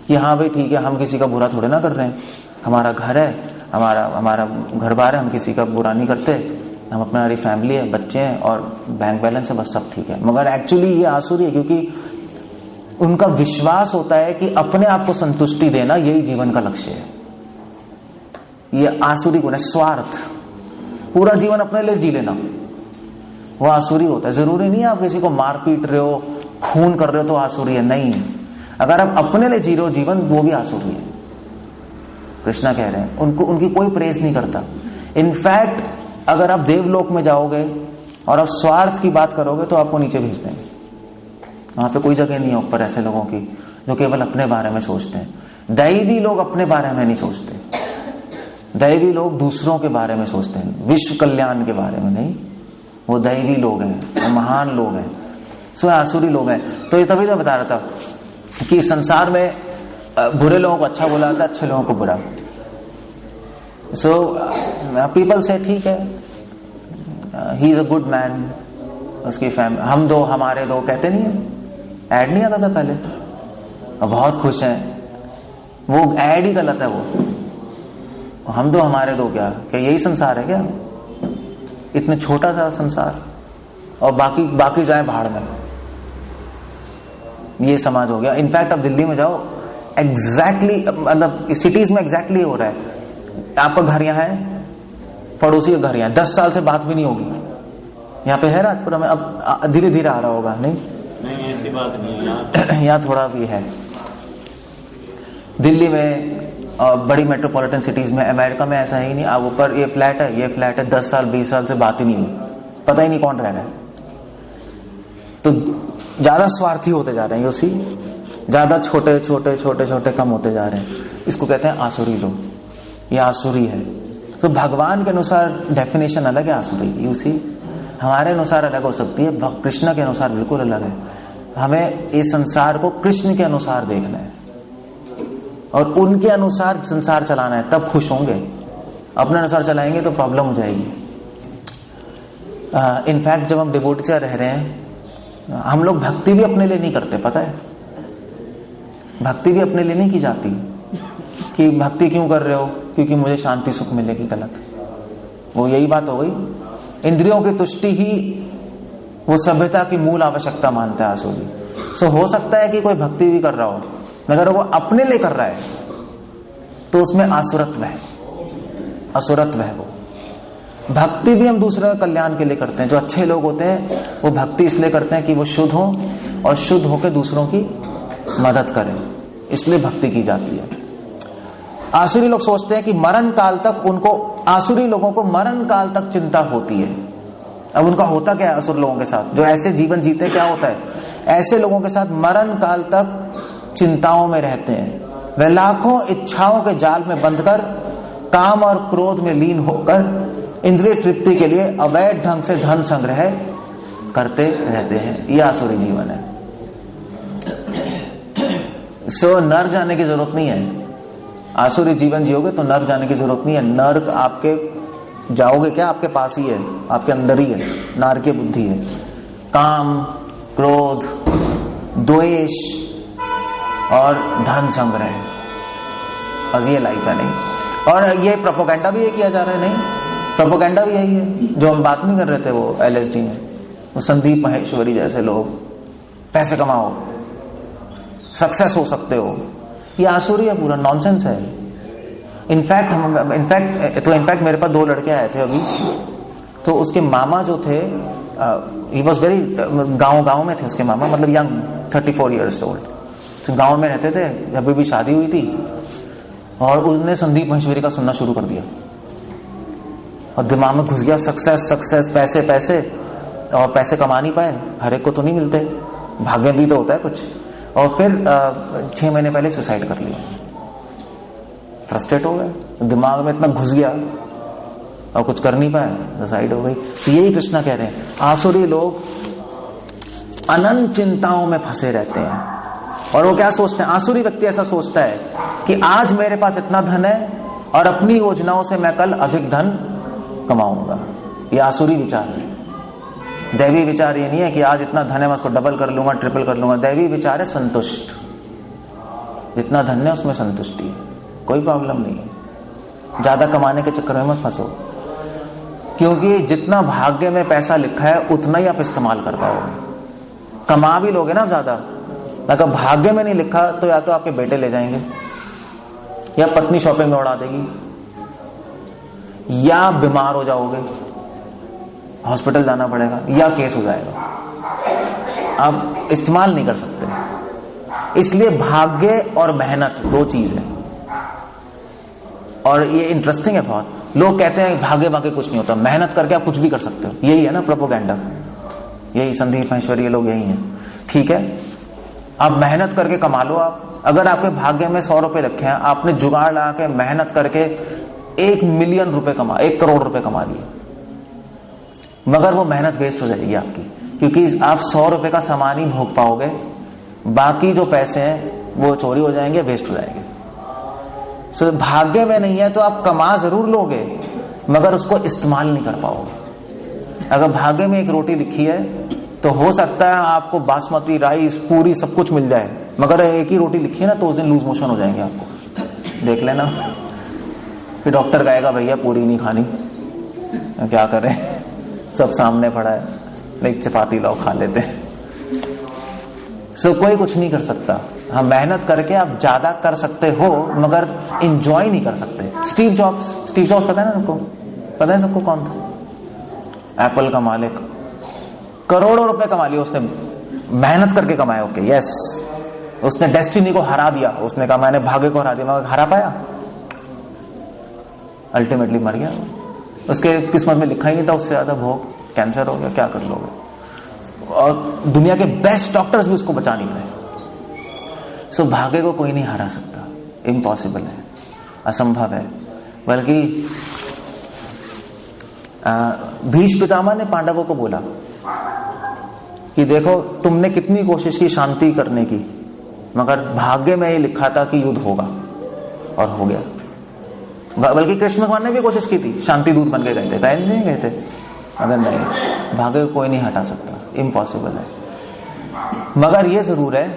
कि हाँ भाई ठीक है, हम किसी का बुरा थोड़े ना कर रहे हैं, हमारा घर है, हमारा घर बार है, हम किसी का बुरा नहीं करते, हम अपना हमारी फैमिली है, बच्चे हैं और बैंक बैलेंस है, बस सब ठीक है। मगर एक्चुअली ये आसुरी है क्योंकि उनका विश्वास होता है कि अपने आप को संतुष्टि देना यही जीवन का लक्ष्य है। ये आसुरी गुण है, स्वार्थ, पूरा जीवन अपने लिए जी लेना, वो आसुरी होता है। जरूरी नहीं है आप किसी को मार पीट रहे हो, खून कर रहे हो तो आसुरी है, नहीं। अगर आप अपने लिए जी रहे हो जीवन, वो भी आसुरी है। कृष्णा कह रहे हैं, उनकी कोई प्रेज नहीं करता। इनफैक्ट अगर आप देवलोक में जाओगे और आप स्वार्थ की बात करोगे तो आपको नीचे भेज देंगे। वहां पे कोई जगह नहीं है ऊपर ऐसे लोगों की जो केवल अपने बारे में सोचते हैं। दैवी लोग अपने बारे में नहीं सोचते, दैवी लोग दूसरों के बारे में सोचते हैं, विश्व कल्याण के बारे में नहीं। वो दैवी लोग हैं, वो महान लोग हैं, सो आसुरी लोग हैं। तो ये तभी तो बता रहा था कि संसार में बुरे लोगों को अच्छा बोला जाता है, अच्छे लोगों को बुरा। सो पीपल से ठीक है, he is a good man, उसकी फैमिली, हम दो हमारे दो कहते नहीं है, ऐड नहीं आता था पहले, बहुत खुश हैं, वो ऐड ही गलत है। वो हम दो हमारे दो क्या यही संसार है क्या? इतने छोटा सा संसार और बाकी जाए भाड़ में, ये समाज हो गया। इनफैक्ट अब दिल्ली में जाओ, एग्जैक्टली मतलब सिटीज में एग्जैक्टली हो रहा है। आपका घर यहाँ है, पड़ोसी का घर यहाँ, 10 साल से बात भी नहीं होगी। यहाँ पे है राजपुरा में, अब धीरे धीरे आ रहा होगा। नहीं ऐसी बात नहीं, यहाँ थोड़ा भी है। दिल्ली में बड़ी मेट्रोपॉलिटन सिटीज में, अमेरिका में ऐसा ही नहीं। आप ऊपर ये फ्लैट है, 10 साल 20 साल से बात ही नहीं हुई, पता ही नहीं कौन रह रहा है। तो ज्यादा स्वार्थी होते जा रहे हैं, उसी ज्यादा छोटे कम होते जा रहे हैं। इसको कहते हैं आसुरी लोग, ये आसुरी है। तो भगवान के अनुसार डेफिनेशन अलग है आसुरी की, उसी हमारे अनुसार अलग हो सकती है, कृष्ण के अनुसार बिल्कुल अलग है। हमें इस संसार को कृष्ण के अनुसार देखना है। और उनके अनुसार संसार चलाना है, तब खुश होंगे। अपने अनुसार चलाएंगे तो प्रॉब्लम हो जाएगी। इनफैक्ट जब हम डिवोटी से रह रहे हैं, हम लोग भक्ति भी अपने लिए नहीं करते, पता है? भक्ति भी अपने लिए नहीं की जाती। कि भक्ति क्यों कर रहे हो? क्योंकि मुझे शांति सुख मिलेगी। गलत। वो यही बात हो गई। इंद्रियों की तुष्टि ही वो सभ्यता की मूल आवश्यकता मानता है आसुरी। सो हो सकता है कि कोई भक्ति भी कर रहा हो, मगर वो अपने लिए कर रहा है तो उसमें आसुरत्व है, असुरत्व है। वो भक्ति भी हम दूसरे कल्याण के लिए करते हैं। जो अच्छे लोग होते हैं वो भक्ति इसलिए करते हैं कि वो शुद्ध हो और शुद्ध होकर दूसरों की मदद करें, इसलिए भक्ति की जाती है। आसुरी लोग सोचते हैं कि मरण काल तक उनको, आसुरी लोगों को मरण काल तक चिंता होती है। अब उनका होता क्या है असुर लोगों के साथ? जो ऐसे जीवन जीते, क्या होता है? ऐसे लोगों के साथ मरण काल तक चिंताओं में रहते हैं। वे लाखों इच्छाओं के जाल में बंधकर काम और क्रोध में लीन होकर इंद्रिय तृप्ति के लिए अवैध ढंग से धन संग्रह करते रहते हैं। यह आसुरी जीवन है। सो नर जाने की जरूरत नहीं है। आसुरी जीवन जियोगे तो नर्क जाने की जरूरत नहीं है। नर्क आपके जाओगे क्या? आपके पास ही है, आपके अंदर ही है। नारकीय बुद्धि है, काम, क्रोध, द्वेष और धन संग्रह, बस ये लाइफ है। नहीं, और ये प्रोपोगेंडा भी ये किया जा रहा है। नहीं, प्रोपोगेंडा भी यही है जो हम बात नहीं कर रहे थे वो LSD में। वो संदीप माहेश्वरी जैसे लोग, पैसे कमाओ, सक्सेस हो सकते हो, ये आसुरी है, पूरा नॉनसेंस है। इनफैक्ट मेरे पास 2 लड़के आए थे अभी, तो उसके मामा जो थे, ही वॉज वेरी, गांव में थे उसके मामा, मतलब यंग, 34 years old, तो गांव में रहते थे। जब भी शादी हुई थी और उन्होंने संदीप माहेश्वरी का सुनना शुरू कर दिया और दिमाग में घुस गया सक्सेस सक्सेस, पैसे पैसे, और पैसे कमा नहीं पाए, हर एक को तो नहीं मिलते, भाग्य भी तो होता है कुछ। और फिर 6 महीने पहले सुसाइड कर लिया। फ्रस्ट्रेट हो गए, दिमाग में इतना घुस गया और कुछ कर नहीं पाए, सुसाइड हो गई। तो यही कृष्णा कह रहे हैं, आसुरी लोग अनंत चिंताओं में फंसे रहते हैं। और वो क्या सोचते हैं? आसुरी व्यक्ति ऐसा सोचता है कि आज मेरे पास इतना धन है और अपनी योजनाओं से मैं कल अधिक धन कमाऊंगा। ये आसुरी विचार है। दैवी विचार ये नहीं है कि आज इतना धन है मैं उसको डबल कर लूंगा, ट्रिपल कर लूंगा। दैवी विचार है संतुष्ट, जितना धन है उसमें संतुष्टि है, कोई प्रॉब्लम नहीं है। ज्यादा कमाने के चक्कर में मत फंसो, क्योंकि जितना भाग्य में पैसा लिखा है उतना ही आप इस्तेमाल कर पाओगे। कमा भी लोगे ना ज्यादा, अगर भाग्य में नहीं लिखा तो या तो आपके बेटे ले जाएंगे, या पत्नी शॉपिंग में उड़ा देगी, या बीमार हो जाओगे, हॉस्पिटल जाना पड़ेगा, या केस हो जाएगा। आप इस्तेमाल नहीं कर सकते। इसलिए भाग्य और मेहनत 2 चीज है। और ये इंटरेस्टिंग है बहुत। लोग कहते हैं भाग्य भाग्य कुछ नहीं होता, मेहनत करके आप कुछ भी कर सकते हो। यही है ना प्रोपोगेंडा, यही संदीप माहेश्वरी ये लोग यही है। ठीक है, आप मेहनत करके कमा लो। आप अगर आपके भाग्य में 100 रुपए रखे हैं, आपने जुगाड़ लगा के मेहनत करके 1 मिलियन रुपए 1 करोड़ रुपए कमा लिए, मगर वो मेहनत वेस्ट हो जाएगी आपकी, क्योंकि आप 100 रुपए का सामान ही भोग पाओगे, बाकी जो पैसे हैं वो चोरी हो जाएंगे, वेस्ट हो जाएंगे। सो भाग्य में नहीं है तो आप कमा जरूर लोगे, मगर उसको इस्तेमाल नहीं कर पाओगे। अगर भाग्य में एक रोटी लिखी है तो हो सकता है आपको बासमती राइस पूरी सब कुछ मिल जाए, मगर एक ही रोटी लिखी है ना तो उस दिन लूज मोशन हो जाएंगे आपको, देख लेना। फिर डॉक्टर कहेगा भैया पूरी नहीं खानी, क्या करें, सब सामने पड़ा है, एक चपाती लाओ खा लेते हैं। सो कोई कुछ नहीं कर सकता। हाँ, मेहनत करके आप ज्यादा कर सकते हो, मगर इंजॉय नहीं कर सकते। स्टीव जॉब्स पता है ना सबको? पता है सबको कौन था? एप्पल का मालिक, करोड़ों रुपए कमा लिए उसने, मेहनत करके कमाए। ओके, यस, उसने डेस्टिनी को हरा दिया। उसने कहा मैंने भाग्य को हरा दिया, मगर हरा पाया? अल्टीमेटली मर गया। उसके किस्मत में लिखा ही नहीं था उससे ज्यादा भोग, कैंसर हो गया, क्या कर लोगे। और दुनिया के बेस्ट डॉक्टर्स भी उसको बचा नहीं पाए। सो भाग्य को कोई नहीं हरा सकता, इम्पॉसिबल है, असंभव है। बल्कि भीष्म पितामह ने पांडवों को बोला कि देखो तुमने कितनी कोशिश की शांति करने की, मगर भाग्य में ये लिखा था कि युद्ध होगा, और हो गया। बल्कि कृष्ण भगवान ने भी कोशिश की थी, शांति दूत बन के गए थे, कहीं नहीं गए थे, मगर नहीं, भाग्य को कोई नहीं हटा सकता, इम्पॉसिबल है। मगर ये जरूर है,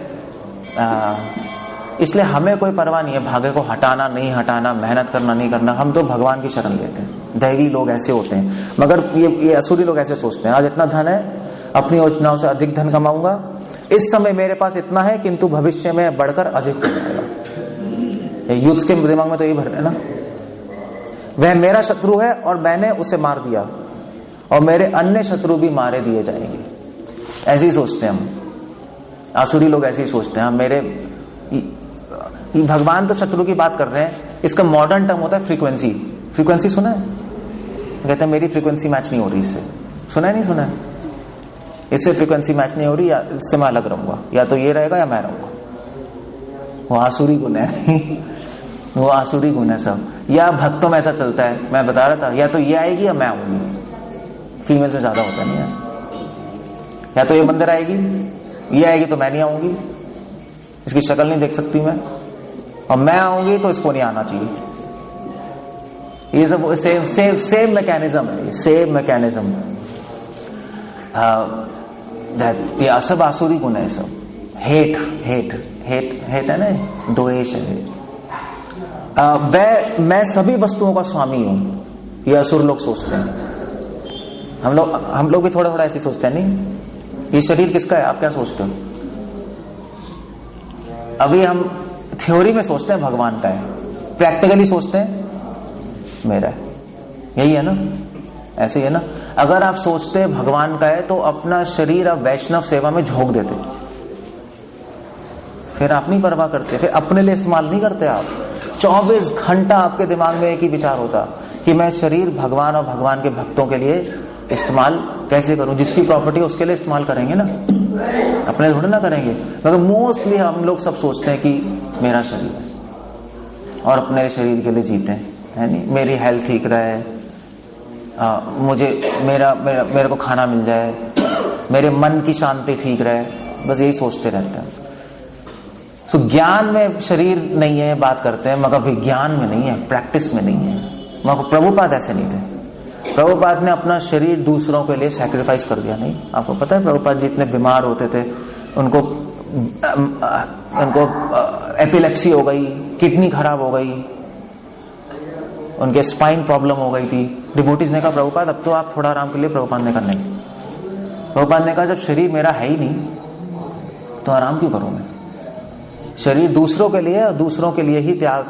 इसलिए हमें कोई परवाह नहीं है भाग्य को हटाना नहीं हटाना, मेहनत करना नहीं करना, हम तो भगवान की शरण लेते हैं। दैवी लोग ऐसे होते हैं, मगर ये असुरी लोग ऐसे सोचते हैं, आज इतना धन है, अपनी योजनाओं से अधिक धन कमाऊंगा, इस समय मेरे पास इतना है, किंतु भविष्य में बढ़कर अधिक हो जाएगा। यूथ के दिमाग में तो यही भर रहे ना, वह मेरा शत्रु है और मैंने उसे मार दिया और मेरे अन्य शत्रु भी मारे दिए जाएंगे। ऐसे ही सोचते हैं हम, आसुरी लोग ऐसे ही सोचते हैं। मेरे भगवान तो शत्रु की बात कर रहे हैं, इसका मॉडर्न टर्म होता है फ्रीक्वेंसी। फ्रीक्वेंसी सुना है? कहते हैं मेरी फ्रीक्वेंसी मैच नहीं हो रही इससे, सुना है नहीं सुना है? इससे फ्रीक्वेंसी मैच नहीं हो रही, या इससे मैं अलग रहूंगा, या तो ये रहेगा या मैं रहूंगा। वो आसुरी गुण है वो आसुरी गुण है सब। या भक्तों में ऐसा चलता है, मैं बता रहा था, या तो ये आएगी या मैं आऊंगी। फीमेल से ज्यादा होता नहीं ऐसा। या तो ये मंदिर आएगी, ये आएगी तो मैं नहीं आऊंगी, इसकी शक्ल नहीं देख सकती मैं, और मैं आऊंगी तो इसको नहीं आना चाहिए। ये सब सेम मैकेनिज्म है, ये सेम मैकेनिज्म। ये सब आसुरी गुण है सब। हेट हेट हेट हेट है ना, द्वेष है। मैं सभी वस्तुओं का स्वामी हूं, ये असुर लोग सोचते हैं। हम लोग भी थोड़ा थोड़ा ऐसे सोचते हैं, नहीं ये शरीर किसका है, आप क्या सोचते हो? अभी हम थ्योरी में सोचते हैं भगवान का है, प्रैक्टिकली सोचते हैं मेरा है। यही है ना, ऐसे ही है ना। अगर आप सोचते भगवान का है तो अपना शरीर आप वैष्णव सेवा में झोंक देते, फिर आप नहीं परवाह करते, फिर अपने लिए इस्तेमाल नहीं करते आप। 24 घंटा आपके दिमाग में एक ही विचार होता कि मैं शरीर भगवान और भगवान के भक्तों के लिए इस्तेमाल कैसे करूं। जिसकी प्रॉपर्टी है उसके लिए इस्तेमाल करेंगे ना, अपने थोड़े ना करेंगे। मगर मोस्टली हम लोग सब सोचते हैं कि मेरा शरीर है और अपने शरीर के लिए जीते हैं, है नहीं, मेरी हेल्थ ठीक रहे, मुझे मेरे को खाना मिल जाए, मेरे मन की शांति ठीक रहे, बस यही सोचते रहते हैं। सो ज्ञान में शरीर नहीं है बात करते हैं, मगर विज्ञान में नहीं है, प्रैक्टिस में नहीं है। मगर प्रभुपाद ऐसे नहीं थे। प्रभुपाद ने अपना शरीर दूसरों के लिए सैक्रिफाइस कर दिया। नहीं, आपको पता है प्रभुपाद जी इतने बीमार होते थे, उनको एपिलेप्सी हो गई, किडनी खराब हो गई, उनके स्पाइन प्रॉब्लम हो गई थी। डिवोटीज ने कहा प्रभुपाद अब तो आप थोड़ा आराम के लिए। प्रभुपाद ने कहा नहीं। प्रभुपाद ने कहा जब शरीर मेरा है ही नहीं तो आराम क्यों करूं मैं? शरीर दूसरों के लिए और दूसरों के लिए ही त्याग,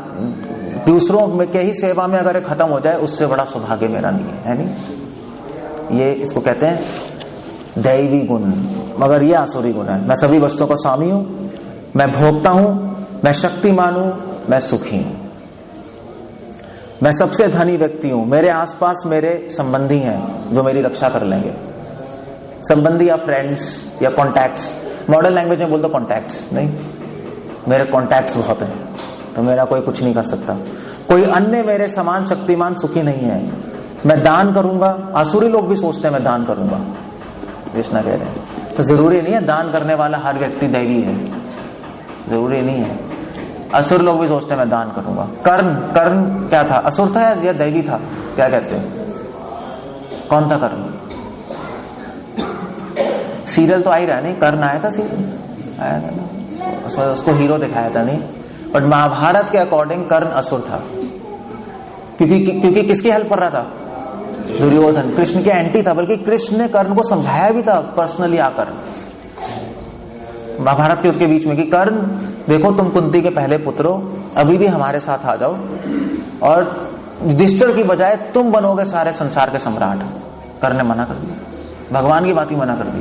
दूसरों के ही सेवा में अगर खत्म हो जाए उससे बड़ा सौभाग्य मेरा नहीं है नहीं। ये इसको कहते हैं दैवी गुण, मगर ये आसुरी गुण है। मैं सभी वस्तुओं का स्वामी हूं, मैं भोगता हूं, मैं शक्तिमान हूं, मैं सुखी हूं, मैं सबसे धनी व्यक्ति हूं, मेरे आसपास मेरे संबंधी हैं जो मेरी रक्षा कर लेंगे। संबंधी या फ्रेंड्स या कॉन्टैक्ट्स, मॉडर्न लैंग्वेज में बोलते कॉन्टैक्ट्स, नहीं, मेरे कॉन्टैक्ट्स बहुत हैं तो मेरा कोई कुछ नहीं कर सकता। कोई अन्य मेरे समान शक्तिमान सुखी नहीं है। मैं दान करूंगा, आसुरी लोग भी सोचते हैं मैं दान करूंगा, कृष्णा कह रहे हैं। तो जरूरी नहीं है दान करने वाला हर व्यक्ति दैवी है, जरूरी नहीं है। असुर लोग भी सोचते हैं मैं दान करूंगा। कर्ण क्या था, असुर था या दैवी था? क्या कहते हैं, कौन था कर्ण? सीरियल तो आ ही रहा नहीं, कर्ण आया था, सीरियल आया था ना, उसको हीरो दिखाया था नहीं। बट महाभारत के अकॉर्डिंग कर्ण असुर था, क्योंकि किसकी हेल्प कर रहा था? दुर्योधन, कृष्ण के एंटी था। बल्कि कृष्ण ने कर्ण को समझाया भी था पर्सनली आकर महाभारत के उसके बीच में कि कर्ण देखो तुम कुंती के पहले पुत्र हो, अभी भी हमारे साथ आ जाओ और युधिष्ठिर की बजाय तुम बनोगे सारे संसार के सम्राट। कर्ण ने मना कर दिया, भगवान की बात ही मना कर दी।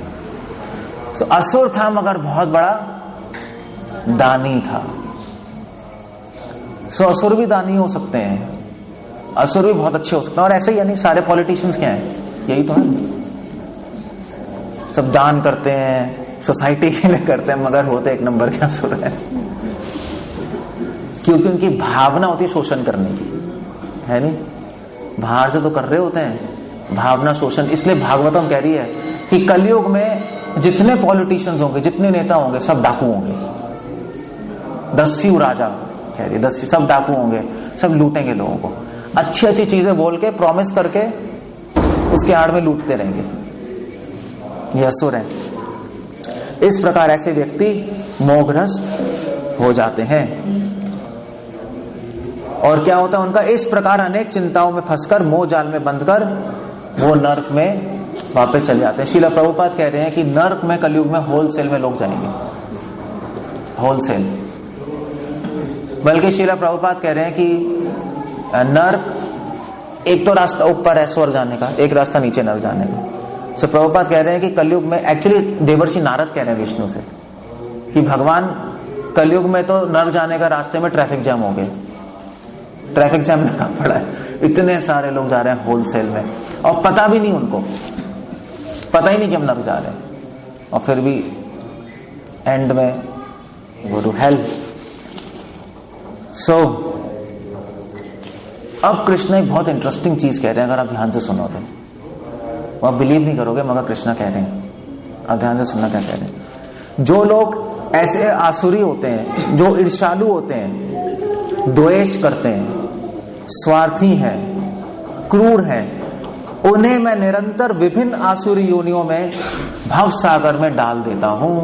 तो असुर था मगर बहुत बड़ा दानी था। सो असुर भी दानी हो सकते हैं, असुर भी बहुत अच्छे हो सकते हैं। और ऐसे ही यानी सारे पॉलिटिशियंस क्या हैं, यही तो है, सब दान करते हैं, सोसाइटी के लिए करते हैं, मगर होते एक नंबर के असुर है। क्योंकि उनकी भावना होती है शोषण करने की, है नहीं, बाहर से तो कर रहे होते हैं, भावना शोषण। इसलिए भागवतम कह रही है कि कलयुग में जितने पॉलिटिशियंस होंगे, जितने नेता होंगे, सब डाकू होंगे, दस्यु राजा, खैर 10 सब डाकू होंगे, सब लूटेंगे लोगों को, अच्छी अच्छी चीजें बोल के प्रॉमिस करके उसके आड़ में लूटते रहेंगे। ये असुर है। इस प्रकार ऐसे व्यक्ति मोहग्रस्त हो जाते हैं। और क्या होता है उनका, इस प्रकार अनेक चिंताओं में फंसकर मोह जाल में बंधकर वो नर्क में वापस चले जाते हैं। श्रील प्रभुपाद कह रहे हैं कि नर्क में कलयुग में होलसेल में लोग जाएंगे, होलसेल। बल्कि श्रील प्रभुपाद कह रहे हैं कि नर्क एक तो रास्ता ऊपर है स्वर्ग जाने का, एक रास्ता नीचे नर्क जाने का। सो प्रभुपाद कह रहे हैं कि कलयुग में, एक्चुअली देवर्षि नारद कह रहे हैं विष्णु से कि भगवान कलयुग में तो नर्क जाने का रास्ते में ट्रैफिक जाम हो गए, ट्रैफिक जाम लगा पड़ा है, इतने सारे लोग जा रहे हैं होलसेल में और पता भी नहीं, उनको पता ही नहीं कि हम नर्क जा रहे हैं, और फिर भी एंड में गो टू हेल। सो अब कृष्ण एक बहुत इंटरेस्टिंग चीज कह रहे हैं, अगर आप ध्यान से सुनो तो आप बिलीव नहीं करोगे, मगर कृष्ण कह रहे हैं, आप ध्यान से सुनना क्या कह रहे हैं। जो लोग ऐसे आसुरी होते हैं, जो ईर्ष्यालु होते हैं, द्वेष करते हैं, स्वार्थी हैं, क्रूर हैं, उन्हें मैं निरंतर विभिन्न आसुरी योनियों में भव सागर में डाल देता हूं।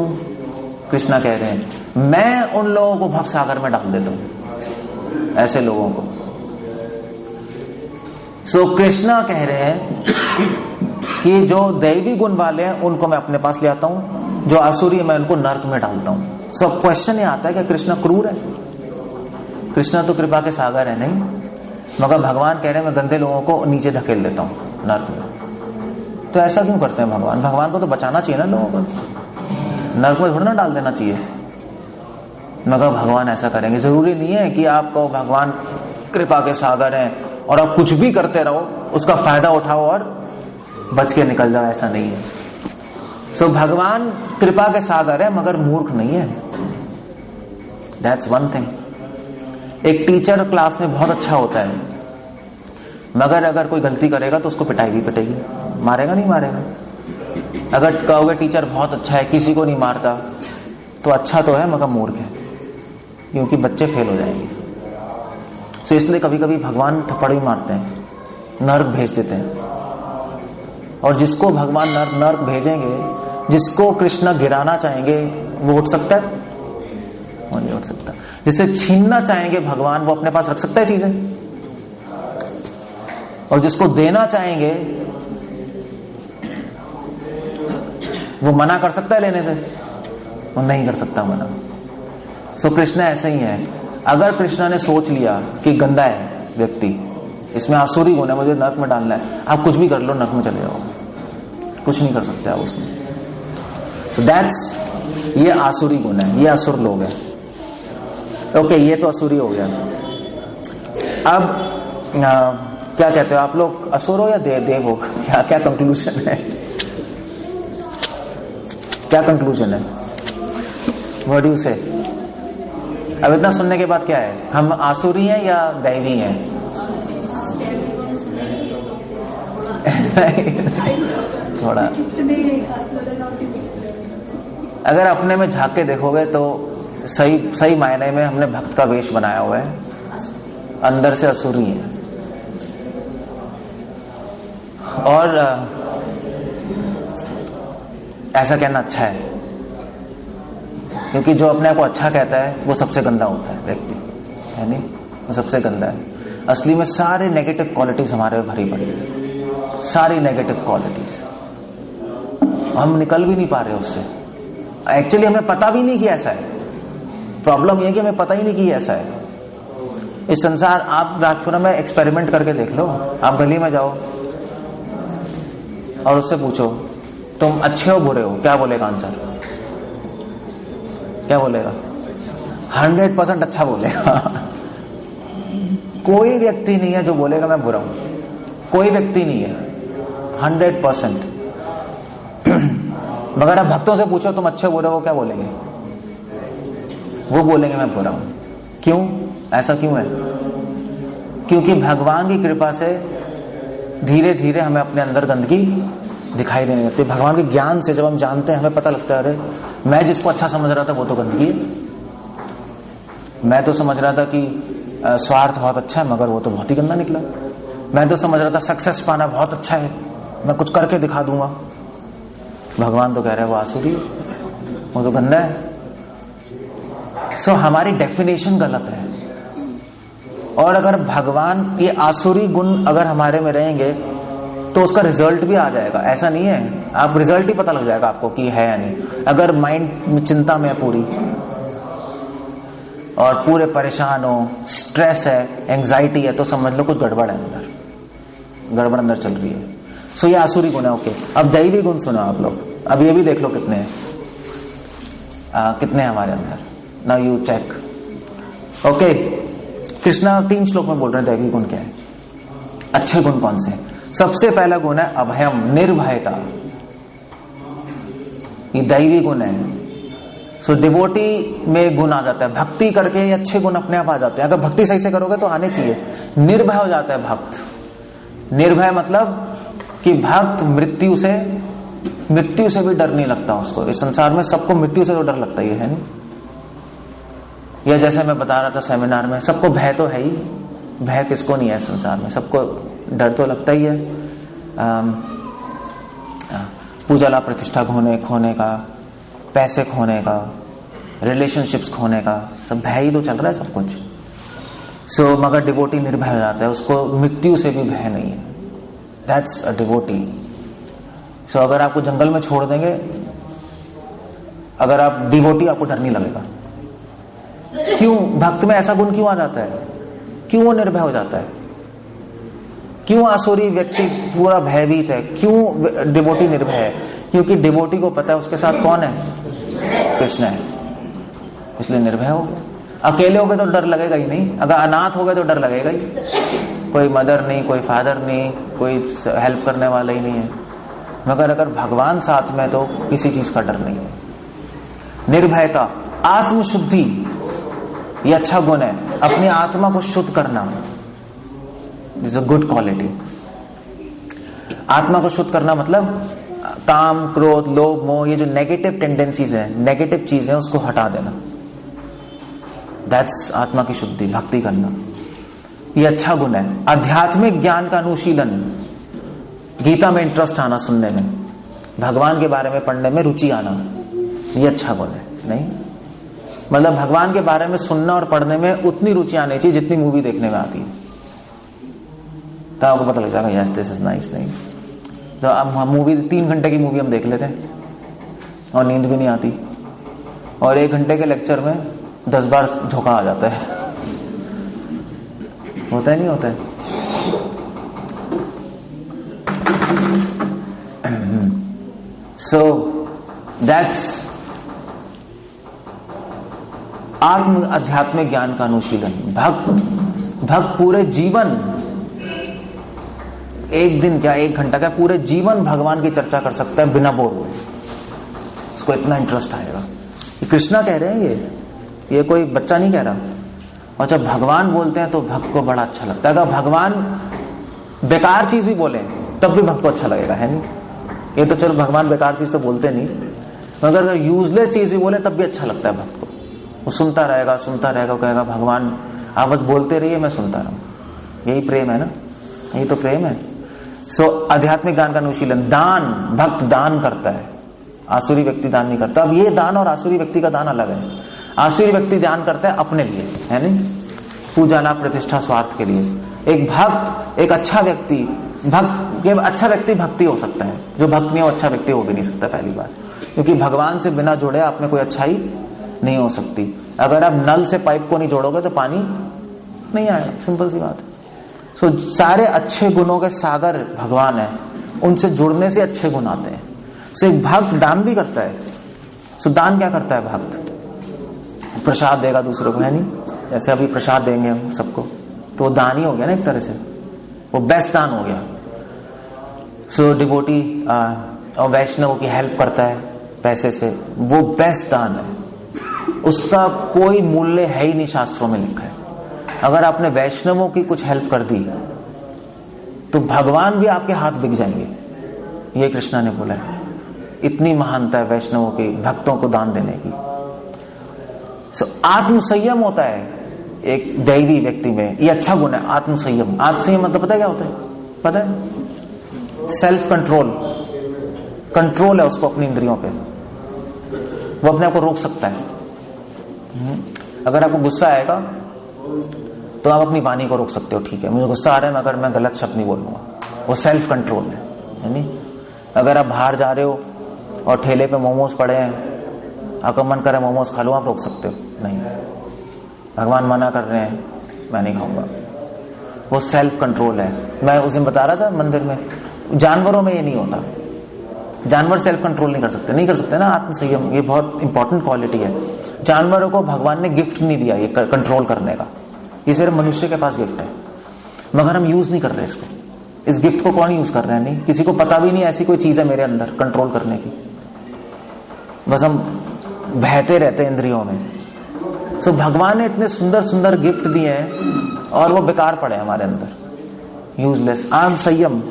कृष्णा कह रहे हैं मैं उन लोगों को भव सागर में डाल देता हूं, ऐसे लोगों को। सो कृष्णा कह रहे हैं कि जो दैवी गुण वाले हैं उनको मैं अपने पास ले आता हूं, जो आसुरी है मैं उनको नर्क में डालता हूं। सो क्वेश्चन ये आता है कि कृष्णा क्रूर है? कृष्णा तो कृपा के सागर है नहीं, मगर भगवान कह रहे हैं मैं गंदे लोगों को नीचे धकेल देता हूं नर्क में। तो ऐसा क्यों करते हैं भगवान? भगवान को तो बचाना चाहिए ना लोगों को, नर्क में थोड़ा ना डाल देना चाहिए, मगर भगवान ऐसा करेंगे। जरूरी नहीं है कि आपको भगवान कृपा के सागर हैं और आप कुछ भी करते रहो, उसका फायदा उठाओ और बच के निकल जाओ, ऐसा नहीं है। सो भगवान कृपा के सागर है मगर मूर्ख नहीं है, दैट्स वन थिंग। एक टीचर क्लास में बहुत अच्छा होता है, मगर अगर कोई गलती करेगा तो उसको पिटाई भी पिटेगी, मारेगा नहीं मारेगा। अगर कहोगे टीचर बहुत अच्छा है, किसी को नहीं मारता, तो अच्छा तो है मगर मूर्ख है, क्योंकि बच्चे फेल हो जाएंगे। तो इसलिए कभी कभी भगवान थप्पड़ भी मारते हैं, नर्क भेज देते हैं। और जिसको भगवान नर्क भेजेंगे, जिसको कृष्ण गिराना चाहेंगे, वो उठ सकता है? वो नहीं उठ सकता। जिसे छीनना चाहेंगे भगवान, वो अपने पास रख सकता है चीजें, और जिसको देना चाहेंगे वो मना कर सकता है लेने से? वो नहीं कर सकता मना। सो कृष्ण ऐसे ही है। अगर कृष्ण ने सोच लिया कि गंदा है व्यक्ति, इसमें आसुरी गुण है, मुझे नर्क में डालना है, आप कुछ भी कर लो, नर्क में चले जाओ, कुछ नहीं कर सकते आप उसमें। सो दैट्स, ये आसुरी गुण है, ये असुर लोग हैं। ओके, ये तो असुरी हो गया। अब क्या कहते हो आप लोग, असुर हो या देव हो? क्या कंक्लूजन है? क्या कंक्लूजन है? व्हाट डू यू से? अब इतना सुनने के बाद क्या है, हम आसुरी हैं या दैवी हैं? थोड़ा अगर अपने में झांक के देखोगे तो सही मायने में हमने भक्त का वेश बनाया हुआ है, अंदर से असुरी है। और ऐसा कहना अच्छा है, क्योंकि जो अपने आप को अच्छा कहता है वो सबसे गंदा होता है व्यक्ति, है नहीं? वो सबसे गंदा है। असली में सारे नेगेटिव क्वालिटीज हमारे में भरी पड़ी है, सारी नेगेटिव क्वालिटीज, हम निकल भी नहीं पा रहे उससे। एक्चुअली हमें पता भी नहीं कि ऐसा है। प्रॉब्लम यह कि हमें पता ही नहीं कि ऐसा है। इस संसार, आप राजपुरा में एक्सपेरिमेंट करके देख लो, आप गली में जाओ और उससे पूछो तुम अच्छे हो बुरे हो, क्या बोलेगा आंसर? क्या बोलेगा? 100% अच्छा बोलेगा। कोई व्यक्ति नहीं है जो बोलेगा मैं बुरा हूं, कोई व्यक्ति नहीं है, 100%। मगर आप भक्तों से पूछो तुम अच्छे बुरे हो, क्या बोलेंगे? वो बोलेंगे मैं बुरा हूं। क्यों? ऐसा क्यों है? क्योंकि भगवान की कृपा से धीरे धीरे हमें अपने अंदर गंदगी दिखाई देने लगती है। भगवान के ज्ञान से जब हम जानते हैं, हमें पता लगता है अरे मैं जिसको अच्छा समझ रहा था वो तो गंदगी है। मैं तो समझ रहा था कि स्वार्थ बहुत अच्छा है, मगर वो तो बहुत ही गंदा निकला। मैं तो समझ रहा था सक्सेस पाना बहुत अच्छा है, मैं कुछ करके दिखा दूंगा। भगवान तो कह रहे हैं वो आसुरी, वो तो गंदा है। सो हमारी डेफिनेशन गलत है। और अगर भगवान ये आसुरी गुण अगर हमारे में रहेंगे तो उसका रिजल्ट भी आ जाएगा। ऐसा नहीं है, आप रिजल्ट ही पता लग जाएगा आपको कि है या नहीं। अगर माइंड में चिंता में है पूरी और पूरे परेशान हो, स्ट्रेस है, एंजाइटी है, तो समझ लो कुछ गड़बड़ है अंदर, गड़बड़ अंदर चल रही है। सो ये आसुरी गुण है। ओके, अब दैवी गुण सुनो आप लोग। अब ये भी देख लो कितने हैं, कितने हैं हमारे अंदर। Now you check. Okay, Krishna 3 श्लोक में बोल रहे हैं दैवी गुण क्या है, अच्छे गुण कौन से हैं। सबसे पहला गुण है अभयम, निर्भयता। ये दैवी गुण है। सो डिवोटी में गुण आ जाता है, भक्ति करके ये अच्छे गुण अपने आप आ जाते हैं। अगर भक्ति सही से करोगे तो आने चाहिए। निर्भय हो जाता है भक्त। निर्भय मतलब कि भक्त मृत्यु से भी डर नहीं लगता उसको। इस संसार में सबको मृत्यु से तो डर लगता ही है नहीं। या जैसे मैं बता रहा था सेमिनार में, सबको भय तो है ही, भय किसको नहीं है संसार में, सबको डर तो लगता ही है। पूजा लाभ प्रतिष्ठा खोने का, पैसे खोने का, रिलेशनशिप्स खोने का, सब भय ही तो चल रहा है सब कुछ। सो मगर डिवोटी निर्भय हो जाता है, उसको मृत्यु से भी भय नहीं है। That's a devotee. सो अगर आपको जंगल में छोड़ देंगे, अगर आप डिवोटी, आपको डर नहीं लगेगा। क्यों? भक्त में ऐसा गुण क्यों आ जाता है? क्यों वो निर्भय हो जाता है? क्यों आसुरी व्यक्ति पूरा भयभीत है? क्यों डिवोटी निर्भय है? क्योंकि डिवोटी को पता है उसके साथ कौन है, कृष्ण है, इसलिए निर्भय हो गया। अकेले हो गए तो डर लगेगा ही नहीं। अगर अनाथ हो गए तो डर लगेगा ही। कोई मदर नहीं, कोई फादर नहीं, कोई हेल्प करने वाला ही नहीं है। मगर अगर भगवान साथ में तो किसी चीज का डर नहीं है। निर्भयता, आत्मशुद्धि, ये अच्छा गुण है। अपनी आत्मा को शुद्ध करना इज अ गुड क्वालिटी। आत्मा को शुद्ध करना मतलब काम, क्रोध, लोभ, मोह, ये जो नेगेटिव टेंडेंसीज है, नेगेटिव चीज है, उसको हटा देना। दैट्स आत्मा की शुद्धि, भक्ति करना। ये अच्छा गुण है। आध्यात्मिक ज्ञान का अनुशीलन, गीता में इंटरेस्ट आना, सुनने में, भगवान के बारे में पढ़ने में रुचि आना, ये अच्छा गुण है। नहीं मतलब भगवान के बारे में सुनना और पढ़ने में उतनी रुचि आनी चाहिए जितनी मूवी देखने में आती है। तब आपको पता लग जाएगा यस दिस इज नाइस। नहीं तो अब हम मूवी 3 घंटे की मूवी हम देख लेते हैं और नींद भी नहीं आती, और 1 घंटे के लेक्चर में 10 बार झोंका आ जाता है। होता है नहीं होता है? सो दैट्स आत्म आध्यात्मिक ज्ञान का अनुशीलन। भक्त पूरे जीवन, एक दिन क्या, 1 घंटा क्या, पूरे जीवन भगवान की चर्चा कर सकता है बिना बोर हुए। उसको इतना इंटरेस्ट आएगा। कृष्णा कह रहे हैं, ये कोई बच्चा नहीं कह रहा। और जब भगवान बोलते हैं तो भक्त को बड़ा अच्छा लगता है। अगर भगवान बेकार चीज भी बोले तब भी भक्त को अच्छा लगेगा, है नहीं? ये तो चलो भगवान बेकार चीज तो बोलते नहीं, मगर अगर यूजलेस चीज भी बोले तब भी अच्छा लगता है भक्त को। वो सुनता रहेगा, कहेगा भगवान आप बस बोलते रहिए, मैं सुनता रहूं। यही प्रेम है ना, यही तो प्रेम है। सो आध्यात्मिक ज्ञान का अनुशीलन। दान, भक्त दान करता है, आसुरी व्यक्ति दान नहीं करता। अब ये दान और आसुरी व्यक्ति का दान अलग है। आसुरी व्यक्ति दान करता है अपने लिए, है नहीं, पूजा लाभ प्रतिष्ठा स्वार्थ के लिए। एक भक्त, एक अच्छा व्यक्ति, अच्छा व्यक्ति भक्ति हो सकता है। जो भक्त नहीं हो, अच्छा व्यक्ति हो भी नहीं सकता, पहली बात। क्योंकि भगवान से बिना जुड़े आप में कोई अच्छाई नहीं हो सकती। अगर आप नल से पाइप को नहीं जोड़ोगे तो पानी नहीं आएगा, सिंपल सी बात है। सो सारे अच्छे गुणों के सागर भगवान है, उनसे जुड़ने से अच्छे गुण आते हैं। सो एक भक्त दान भी करता है। सो दान क्या करता है भक्त? प्रसाद देगा दूसरों को, है नहीं? जैसे अभी प्रसाद देंगे हम सबको, तो वो दान ही हो गया ना एक तरह से, वो बेस्ट दान हो गया। सो डिवोटी और वैष्णवों की हेल्प करता है पैसे से, वो बेस्ट दान है। उसका कोई मूल्य है ही नहीं, शास्त्रों में लिखा है। अगर आपने वैष्णवों की कुछ हेल्प कर दी तो भगवान भी आपके हाथ बिक जाएंगे, ये कृष्णा ने बोला है। इतनी महानता है वैष्णवों की, भक्तों को दान देने की। आत्मसंयम होता है एक दैवी व्यक्ति में, ये अच्छा गुण है आत्मसंयम। आत्मसंयम मतलब पता है क्या होता है? पता है? सेल्फ कंट्रोल, कंट्रोल है उसको अपनी इंद्रियों पे, वो अपने आप को रोक सकता है। अगर आपको गुस्सा आएगा तो आप अपनी वाणी को रोक सकते हो, ठीक है मुझे गुस्सा आ रहा है मगर मैं गलत शब्द नहीं बोलूंगा, वो सेल्फ कंट्रोल है नहीं? अगर आप बाहर जा रहे हो और ठेले पे मोमोज पड़े हैं, आपका मन करे मोमोज खा लो, आप रोक सकते हो? नहीं। भगवान मना कर रहे हैं, मैं नहीं खाऊंगा, वो सेल्फ कंट्रोल है। मैं उस दिन बता रहा था मंदिर में, जानवरों में ये नहीं होता, जानवर सेल्फ कंट्रोल नहीं कर सकते ना आत्मसंयम, ये बहुत इंपॉर्टेंट क्वालिटी है। जानवरों को भगवान ने गिफ्ट नहीं दिया ये कंट्रोल करने का, ये सिर्फ मनुष्य के पास गिफ्ट है, मगर हम यूज नहीं कर रहे इसको। इस गिफ्ट को कौन यूज कर रहा है? नहीं, किसी को पता भी नहीं ऐसी कोई चीज है मेरे अंदर कंट्रोल करने की, बस हम बहते रहते हैं इंद्रियों में। सो भगवान ने इतने सुंदर सुंदर गिफ्ट दिए हैं और वो बेकार पड़े हमारे अंदर, यूजलेस। आम संयम,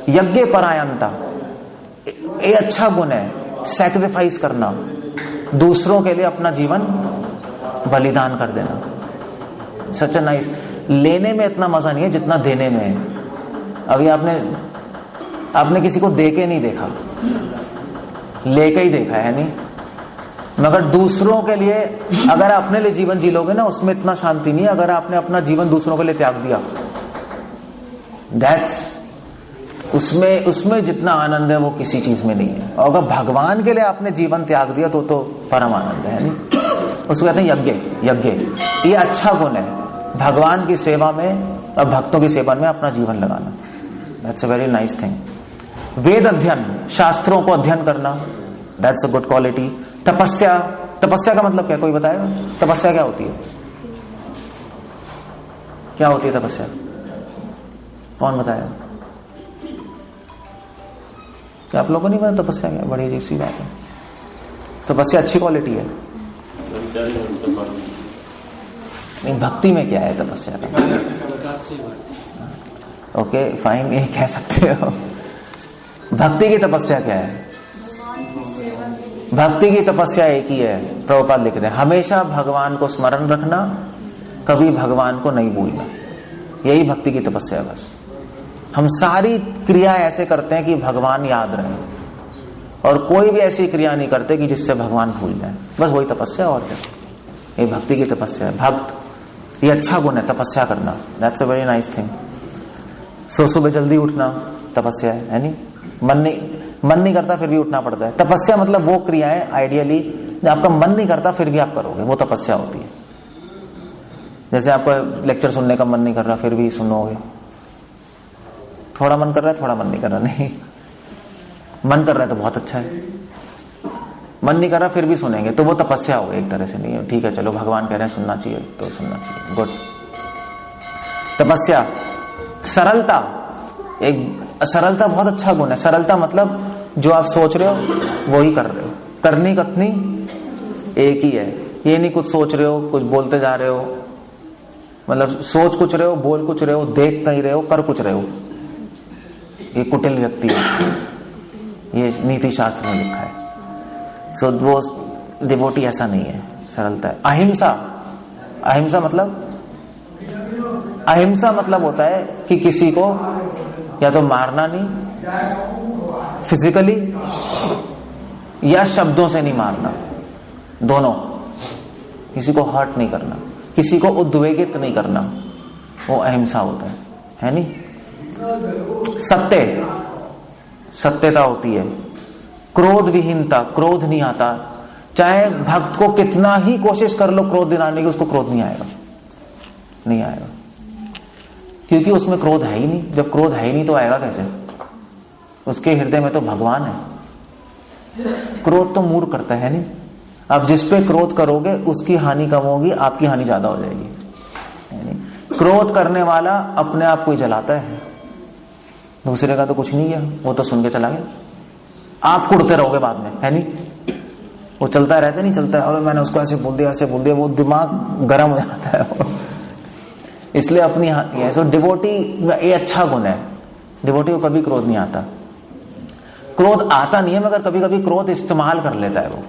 यज्ञ परायणता, ये अच्छा गुण है। सैक्रिफाइस करना, दूसरों के लिए अपना जीवन बलिदान कर देना, सच नाइस। लेने में इतना मजा नहीं है जितना देने में है। अभी आपने किसी को दे के नहीं देखा, लेके ही देखा है नहीं? मगर दूसरों के लिए अगर अपने लिए जीवन जी लोगे ना, उसमें इतना शांति नहीं है अगर आपने अपना जीवन दूसरों के लिए त्याग दिया। दैट्स उसमें जितना आनंद है वो किसी चीज में नहीं है। और अगर भगवान के लिए आपने जीवन त्याग दिया तो परम आनंद है नहीं? उसको कहते हैं यज्ञ। ये अच्छा गुण है, भगवान की सेवा में और भक्तों की सेवा में अपना जीवन लगाना। That's a very nice thing. वेद अध्ययन, शास्त्रों को अध्ययन करना, दैट्स अ गुड क्वालिटी। तपस्या का मतलब क्या, कोई बताएगा? तपस्या क्या होती है? क्या होती है तपस्या? कौन बताएगा? क्या आप लोगों को नहीं पता तपस्या क्या? बड़ी अजीब सी बात है। तपस्या अच्छी क्वालिटी है। नहीं, भक्ति में क्या है तपस्या का? ओके फाइन, ये कह सकते हो। भक्ति की तपस्या क्या है? भक्ति की तपस्या एक ही है, प्रभुपाद लिख रहे हैं, हमेशा भगवान को स्मरण रखना, कभी भगवान को नहीं भूलना। यही भक्ति की तपस्या है बस। हम सारी क्रिया ऐसे करते हैं कि भगवान याद रहे, और कोई भी ऐसी क्रिया नहीं करते कि जिससे भगवान भूल जाए। बस वही तपस्या और क्या, ये भक्ति की तपस्या है। भक्त, ये अच्छा गुण है तपस्या करना, that's a very nice thing. So सुबह जल्दी उठना तपस्या है नहीं? मन नहीं करता फिर भी उठना पड़ता है। तपस्या मतलब वो क्रिया है आइडियली आपका मन नहीं करता फिर भी आप करोगे, वो तपस्या होती है। जैसे आपका लेक्चर सुनने का मन नहीं कर रहा फिर भी सुनोगे, थोड़ा मन कर रहा है थोड़ा मन नहीं कर रहा, नहीं मन कर रहा है तो बहुत अच्छा है, मन नहीं कर रहा फिर भी सुनेंगे तो वो तपस्या हो एक तरह से। नहीं है ठीक है चलो भगवान कह रहे हैं सुनना चाहिए तो सुनना चाहिए, गुड। तपस्या, सरलता, एक सरलता बहुत अच्छा गुण है। सरलता मतलब जो आप सोच रहे हो वो ही कर रहे हो, करनी कथनी एक ही है। ये नहीं कुछ सोच रहे हो कुछ बोलते जा रहे हो, मतलब सोच कुछ रहे हो बोल कुछ रहे हो देख कहीं रहे हो कर कुछ रहे हो, ये कुटिल व्यक्ति है, ये नीति शास्त्र में लिखा है। सो वो डिवोटी ऐसा नहीं है, सरलता है। अहिंसा, अहिंसा मतलब होता है कि किसी को या तो मारना नहीं फिजिकली या शब्दों से नहीं मारना, दोनों। किसी को हर्ट नहीं करना, किसी को उद्वेगित नहीं करना, वो अहिंसा होता है नहीं? सत्यता होती है। क्रोध विहीनता, क्रोध नहीं आता। चाहे भक्त को कितना ही कोशिश कर लो क्रोध दिलाने की, उसको क्रोध नहीं आएगा, क्योंकि उसमें क्रोध है ही नहीं। जब क्रोध है ही नहीं तो आएगा कैसे? उसके हृदय में तो भगवान है। क्रोध तो मूड करता है नहीं। अब जिस पे क्रोध करोगे उसकी हानि कम होगी, आपकी हानि ज्यादा हो जाएगी। क्रोध करने वाला अपने आप को ही जलाता है, दूसरे का तो कुछ नहीं किया, वो तो सुन के चला गया। आप कुड़ते रहोगे बाद में, है नहीं? वो चलता रहता नहीं, चलता है, और मैंने उसको ऐसे बोल दिया, वो दिमाग गर्म हो जाता है। इसलिए अपनी हानि है। सो डिवोटी, ये अच्छा गुण है, डिवोटी को कभी क्रोध नहीं आता। क्रोध आता नहीं है मगर कभी कभी क्रोध इस्तेमाल कर लेता है वो,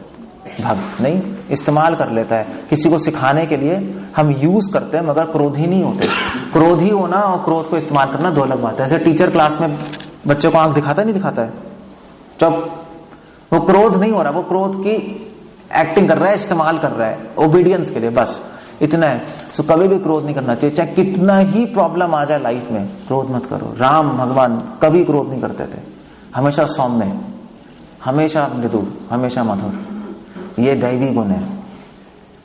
भक्त नहीं, इस्तेमाल कर लेता है। किसी को सिखाने के लिए हम यूज करते हैं, मगर क्रोधी नहीं होते। क्रोधी होना और क्रोध को इस्तेमाल करना दो अलग बात है। जैसे टीचर क्लास में बच्चे को आंख दिखाता नहीं दिखाता है, जब वो क्रोध नहीं हो रहा, वो क्रोध की एक्टिंग कर रहा है, इस्तेमाल कर रहा है ओबीडियंस के लिए, बस इतना है। सो कभी भी क्रोध नहीं करना चाहिए, चाहे कितना ही प्रॉब्लम आ जाए लाइफ में, क्रोध मत करो। राम भगवान कभी क्रोध नहीं करते थे, हमेशा सौम्य, हमेशा मृदु, हमेशा मधुर। ये दैवी गुण है,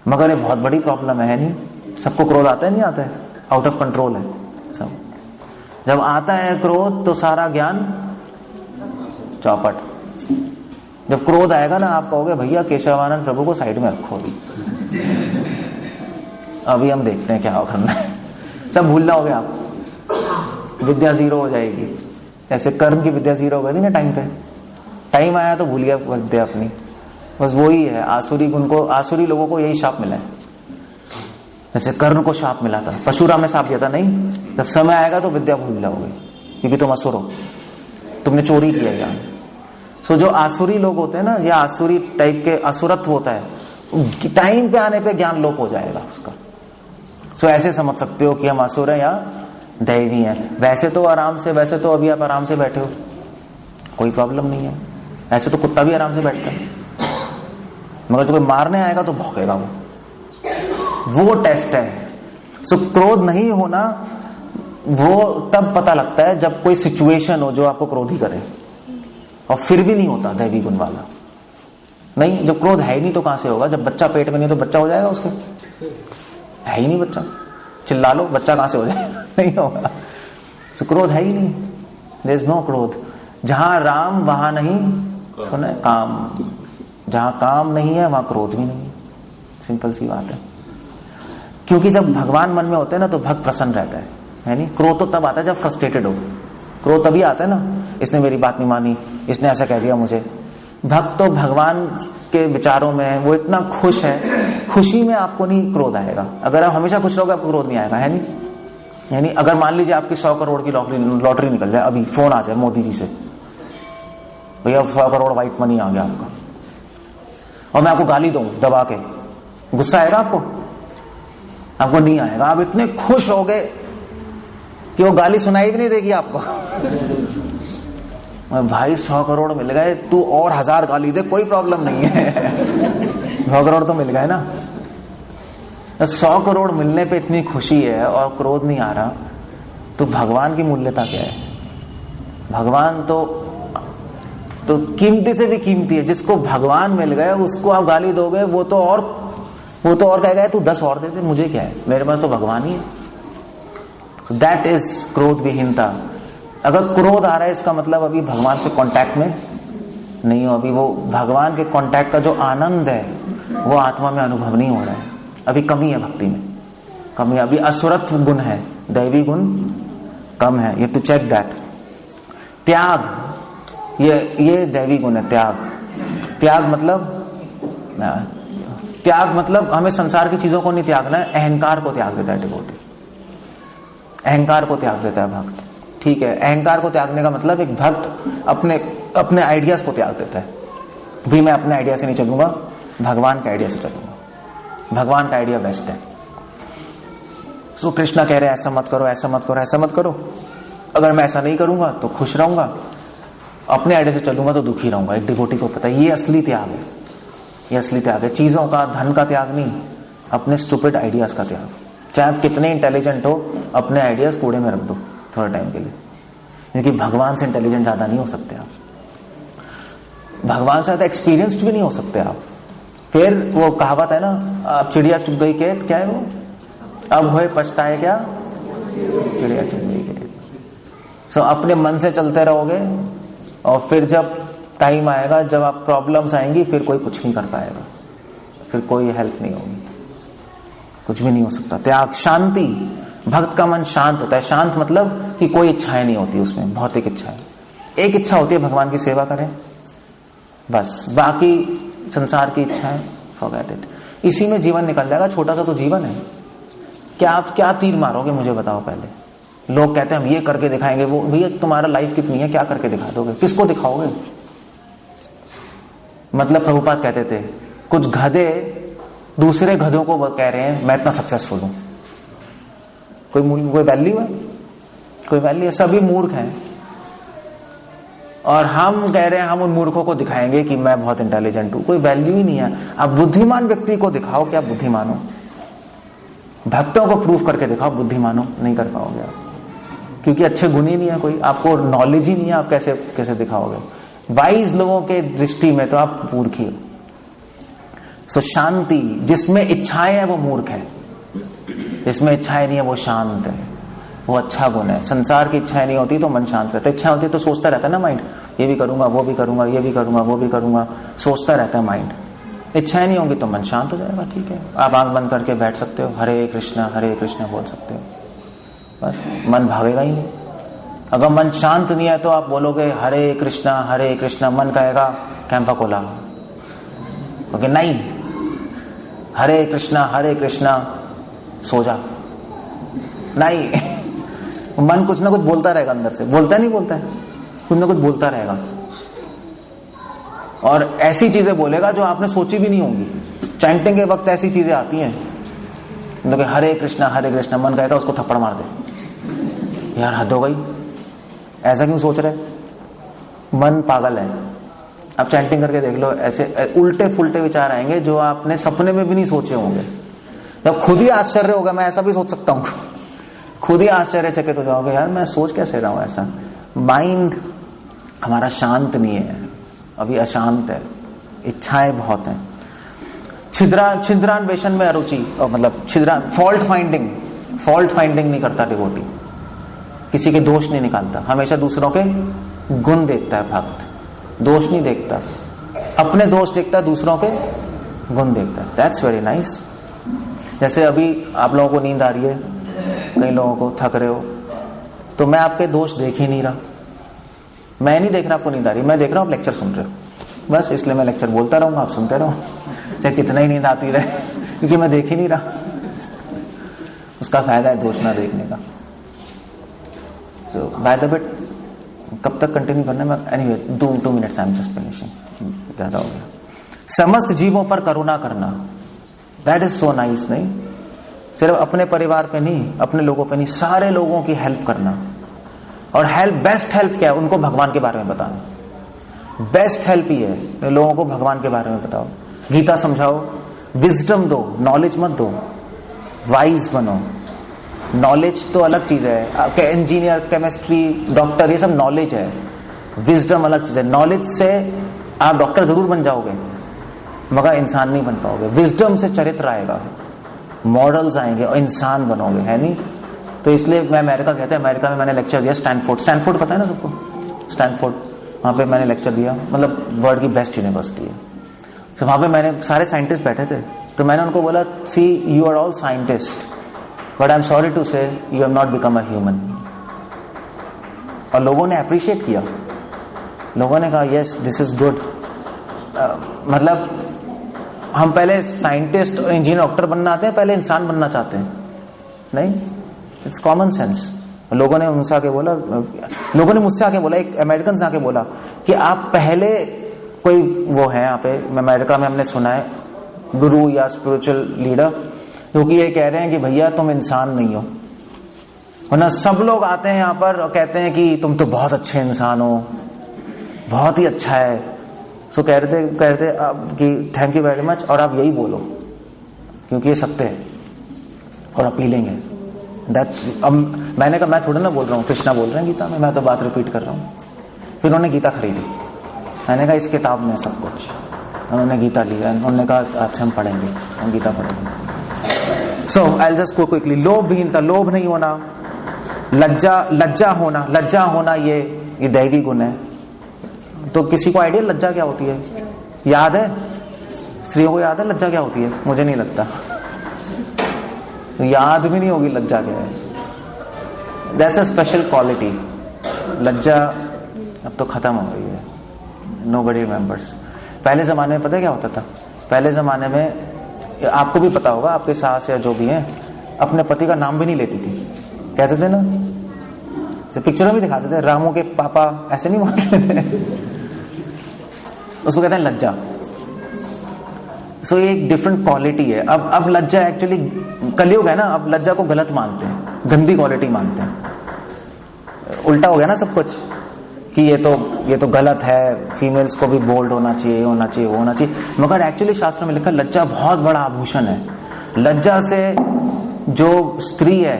मगर ये बहुत बड़ी प्रॉब्लम है नहीं। सबको क्रोध आता है, नहीं आता है, आउट ऑफ कंट्रोल है सब। जब आता है क्रोध तो सारा ज्ञान चौपट। जब क्रोध आएगा ना, आप कहोगे भैया केशवानंद प्रभु को साइड में रखो, अभी हम देखते हैं क्या करना है। सब भूलना हो गया, आप विद्या जीरो हो जाएगी। ऐसे कर्म की विद्या जीरो हो गई थी ना टाइम पे, टाइम आया तो भूल गया विद्या अपनी। बस वही है, आसुरी गुण को, आसुरी लोगों को यही शाप मिला है। जैसे कर्ण को शाप मिला था, परशुराम ने शाप दिया था, नहीं, जब समय आएगा तो विद्या भूल जाओगे, क्योंकि तुम असुर हो, तुमने चोरी किया ज्ञान। सो जो आसुरी लोग होते हैं ना, या आसुरी टाइप के असुरत्व होता है, टाइम पे आने पे ज्ञान लोप हो जाएगा उसका। सो ऐसे समझ सकते हो कि हम असुर हैं या दैवी हैं। वैसे तो आराम से, वैसे तो अभी आप आराम से बैठे हो, कोई प्रॉब्लम नहीं है। ऐसे तो कुत्ता भी आराम से बैठता है, मगर जो कोई मारने आएगा तो भौंकेगा वो टेस्ट है। सो क्रोध नहीं होना वो तब पता लगता है जब कोई सिचुएशन हो जो आपको क्रोधी करे, और फिर भी नहीं होता दैवी गुण वाला। नहीं, जब क्रोध है ही नहीं तो कहां से होगा? जब बच्चा पेट में नहीं तो बच्चा हो जाएगा उसके? है ही नहीं बच्चा, चिल्ला लो, बच्चा कहां से हो जाएगा? नहीं होगा। सो क्रोध है ही नहीं, देयर इज नो क्रोध। जहां राम वहां नहीं सुने काम, जहां काम नहीं है वहां क्रोध भी नहीं है। सिंपल सी बात है। क्योंकि जब भगवान मन में होते हैं ना तो भक्त प्रसन्न रहता है नहीं? क्रोध तो तब आता है जब फ्रस्ट्रेटेड हो, क्रोध तभी आता है ना, इसने मेरी बात नहीं मानी, इसने ऐसा कह दिया मुझे। भक्त तो भगवान के विचारों में वो इतना खुश है, खुशी में आपको नहीं क्रोध आएगा। अगर आप हमेशा खुश रहोगे आपको क्रोध नहीं आएगा, है नहीं? यानी अगर मान लीजिए आपकी 100 करोड़ की लॉटरी निकल जाए, अभी फोन आ जाए मोदी जी से, भैया 100 करोड़ व्हाइट मनी आ गया आपका, और मैं आपको गाली दूं दबा के, गुस्सा आएगा आपको? आपको नहीं आएगा। आप इतने खुश हो गए कि वो गाली सुनाई भी नहीं देगी आपको। भाई 100 करोड़ मिल गए, तू और 1000 गाली दे, कोई प्रॉब्लम नहीं है। 100 करोड़ तो मिल गए ना। 100 करोड़ मिलने पे इतनी खुशी है और क्रोध नहीं आ रहा, तो भगवान की मूल्यता क्या है? भगवान तो कीमती से भी कीमती है। जिसको भगवान मिल गए उसको आप गाली दोगे, वो तो और कहेगा तू 10 और दे दे, मुझे क्या है, मेरे पास तो भगवान ही है। So that is क्रोध विहीनता। अगर क्रोध आ रहा है इसका मतलब अभी भगवान से कांटेक्ट में नहीं हो, अभी वो भगवान के कांटेक्ट का जो आनंद है वो आत्मा में अनुभव नहीं हो रहा है, अभी कमी है भक्ति में, कमी। अभी असुरत्व गुण है, दैवी गुण कम है। You have to check that. त्याग, ये दैवी गुण है। त्याग मतलब हमें संसार की चीजों को नहीं त्यागना है, अहंकार को त्याग देता है डिवोटी। अहंकार को त्याग देता है भक्त, ठीक है। अहंकार को त्यागने का मतलब एक भक्त अपने आइडियाज को त्याग देता है। भी मैं अपने आइडिया से नहीं चलूंगा, भगवान के आइडिया से चलूंगा, भगवान का आइडिया बेस्ट है। सो कृष्णा कह रहे हैं ऐसा मत करो, ऐसा मत करो, ऐसा मत करो। अगर मैं ऐसा नहीं करूंगा तो खुश रहूंगा, अपने आइडिया से चलूंगा तो दुखी रहूंगा। एक डिवोटी को पता है ये असली त्याग है, ये असली त्याग है। चीजों का, धन का त्याग नहीं, अपने स्टूपिड आइडियाज का त्याग। चाहे आप कितने इंटेलिजेंट हो, अपने आइडियाज कूड़े में रख दो थोड़े टाइम के लिए, क्योंकि भगवान से इंटेलिजेंट ज्यादा नहीं हो सकते आप, भगवान से ज्यादा एक्सपीरियंस्ड भी नहीं हो सकते आप। फिर वो कहावत है ना, आप चिड़िया चुग गई खेत, क्या है वो, अब होए पछताए क्या, चिड़िया चुग गई खेत। सो अपने मन से चलते रहोगे और फिर जब टाइम आएगा, जब आप प्रॉब्लम्स आएंगी, फिर कोई कुछ नहीं कर पाएगा, फिर कोई हेल्प नहीं होगी, कुछ भी नहीं हो सकता। त्याग, शांति, भक्त का मन शांत होता है। शांत मतलब कि कोई इच्छाएं नहीं होती उसमें, भौतिक इच्छाएं। एक इच्छा होती है भगवान की सेवा करें, बस। बाकी संसार की इच्छाएं फॉरगेट इट। इसी में जीवन निकल जाएगा। छोटा सा तो जीवन है, क्या आप क्या तीर मारोगे मुझे बताओ पहले। लोग कहते हैं हम ये करके दिखाएंगे, वो भैया तुम्हारा लाइफ कितनी है, क्या करके दिखा दोगे, किसको दिखाओगे? मतलब प्रभुपाद कहते थे कुछ गधे दूसरे गधों को कह रहे हैं मैं इतना सक्सेसफुल हूं। कोई वैल्यू है? कोई वैल्यू है? सभी मूर्ख हैं। और हम कह रहे हैं हम उन मूर्खों को दिखाएंगे कि मैं बहुत इंटेलिजेंट हूं। कोई वैल्यू ही नहीं है। आप बुद्धिमान व्यक्ति को दिखाओ कि आप बुद्धिमान हो, भक्तों को प्रूफ करके दिखाओ बुद्धिमान हो, नहीं कर पाओगे आप, क्योंकि अच्छे गुण ही नहीं है, कोई आपको नॉलेज ही नहीं है, आप कैसे कैसे दिखाओगे। वाइज लोगों के दृष्टि में तो आप मूर्ख ही हो। सो शांति, जिसमें इच्छाएं है वो मूर्ख है, जिसमें इच्छाएं नहीं है वो शांत है, वो अच्छा गुण है। संसार की इच्छाएं नहीं होती तो मन शांत रहता है। इच्छा होती तो सोचता रहता है ना माइंड, ये भी करूंगा, वो भी करूंगा, ये भी करूंगा, वो भी करूंगा, सोचता रहता है माइंड। इच्छाएं नहीं होंगी तो मन शांत हो जाएगा। ठीक है, आप आंख बंद करके बैठ सकते हो, हरे कृष्णा बोल सकते हो, बस मन भागेगा ही नहीं। अगर मन शांत नहीं है तो आप बोलोगे हरे कृष्णा, मन कहेगा कैंपा कोला, ओके नहीं, हरे कृष्णा सो जा, नहीं मन कुछ ना कुछ बोलता रहेगा अंदर से, बोलता है नहीं बोलता है, कुछ ना कुछ बोलता रहेगा और ऐसी चीजें बोलेगा जो आपने सोची भी नहीं होंगी। चैंटिंग के वक्त ऐसी चीजें आती हैं, तो हरे कृष्णा मन कहेगा उसको थप्पड़ मार दे, यार हद हो गई, ऐसा क्यों सोच रहे, मन पागल है। आप चैंटिंग करके देख लो, ऐसे उल्टे फुल्टे विचार आएंगे जो आपने सपने में भी नहीं सोचे होंगे। जब खुद ही आश्चर्य होगा, मैं ऐसा भी सोच सकता हूँ, खुद ही आश्चर्यचकित हो जाओगे, यार मैं सोच कैसे रहा हूं ऐसा। माइंड हमारा शांत नहीं है, अभी अशांत है, इच्छाएं बहुत हैं। छिद्रान्वेषण में अरुचि, मतलब फॉल्ट फाइंडिंग नहीं करता डिवोटी, किसी के दोष नहीं निकालता, हमेशा दूसरों के गुण देखता है भक्त, दोष नहीं देखता, अपने दोष देखता है, दूसरों के गुण देखता है। That's very nice. जैसे अभी आप लोगों को नींद आ रही है, कई लोगों को थक रहे हो, तो मैं आपके दोष देख ही नहीं रहा, मैं नहीं देख रहा आपको नींद आ रही, मैं देख रहा हूं आप लेक्चर सुन रहे हो, बस इसलिए मैं लेक्चर बोलता रहूंगा, आप सुनते रहो, चाहे कितना ही नींद आती रहे, क्योंकि मैं देख ही नहीं रहा। उसका फायदा है दोष ना देखने का। So, by the bit, कब तक कंटिन्यू करना है? Anyway 2 minutes, I am just finishing, ज्यादा हो गया। समस्त जीवों पर करुणा करना, दैट इज सो नाइस। नहीं सिर्फ अपने परिवार पे नहीं, अपने लोगों पे नहीं, सारे लोगों की हेल्प करना। और हेल्प, बेस्ट हेल्प क्या है? उनको भगवान के बारे में बताना। बेस्ट हेल्प ही है, लोगों को भगवान के बारे में बताओ, गीता समझाओ, विजडम दो, नॉलेज मत दो, वाइज बनो। नॉलेज तो अलग चीज है, इंजीनियर, केमिस्ट्री, डॉक्टर, ये सब नॉलेज है, विजडम अलग चीज है। नॉलेज से आप डॉक्टर जरूर बन जाओगे मगर इंसान नहीं बन पाओगे। विजडम से चरित्र आएगा, मॉडल्स आएंगे और इंसान बनोगे, है नहीं? तो इसलिए मैं अमेरिका कहते हैं, अमेरिका में मैंने लेक्चर दिया, स्टैनफोर्ड पता है ना सबको, स्टैनफोर्ड, वहां पे मैंने लेक्चर दिया, मतलब वर्ल्ड की बेस्ट यूनिवर्सिटी है। तो वहां पे मैंने सारे साइंटिस्ट बैठे थे, तो मैंने उनको बोला, see you are all scientist but I am sorry to say you have not become a human. और लोगों ने अप्रिशिएट किया, लोगों ने कहा यस दिस इज गुड। मतलब हम पहले साइंटिस्ट, इंजीनियर, डॉक्टर बनना आते हैं, पहले इंसान बनना चाहते हैं, नहीं? It's common sense. लोगों ने मुझसे आके बोला, एक अमेरिकन से आके बोला कि आप पहले, कोई वो है यहाँ पे अमेरिका में, हमने सुना है गुरु या स्पिरिचुअल लीडर, क्योंकि ये कह रहे हैं कि भैया तुम इंसान नहीं हो, वरना सब लोग आते हैं यहाँ पर और कहते हैं कि तुम तो बहुत अच्छे इंसान हो, बहुत ही अच्छा है। सो कह रहे थे कि थैंक यू वेरी मच, और आप यही बोलो क्योंकि ये सत्य है और अपीलिंग है। अब मैंने कहा मैं थोड़ा ना बोल रहा हूँ, कृष्णा बोल रहे हैं गीता में, मैं तो बात रिपीट कर रहा हूँ। फिर उन्होंने गीता खरीदी, मैंने कहा इस किताब में सब कुछ, उन्होंने गीता ली, उन्होंने कहा अच्छा हम पढ़ेंगे, हम गीता पढ़ेंगे। सो आई जस्ट गो क्विकली। लोभहीनता, लोभ नहीं होना, लज्जा होना ये दैवी गुण है। तो किसी को आइडिया लज्जा क्या होती है? याद है? स्त्रियों को याद है लज्जा क्या होती है? मुझे नहीं लगता, तो याद भी नहीं होगी लज्जा क्या है। That's a special quality. लज्जा अब तो खत्म हो गई है, नोबडी रिमेंबर्स। पहले जमाने में पता है क्या होता था? पहले जमाने में, आपको भी पता होगा, आपके सास या जो भी है अपने पति का नाम भी नहीं लेती थी, कहते थे ना, पिक्चरों में दिखाते थे, रामू के पापा ऐसे नहीं बोलते थे, उसको कहते हैं लज्जा। सो ये एक डिफरेंट क्वालिटी है। अब लज्जा एक्चुअली, कलयुग है ना, अब लज्जा को गलत मानते हैं, गंदी क्वालिटी मानते हैं। उल्टा हो गया ना सब कुछ, कि ये तो गलत है, फीमेल्स को भी बोल्ड होना चाहिए, होना चाहिए, वो होना चाहिए। मगर एक्चुअली शास्त्र में लिखा लज्जा बहुत बड़ा आभूषण है। लज्जा से जो स्त्री है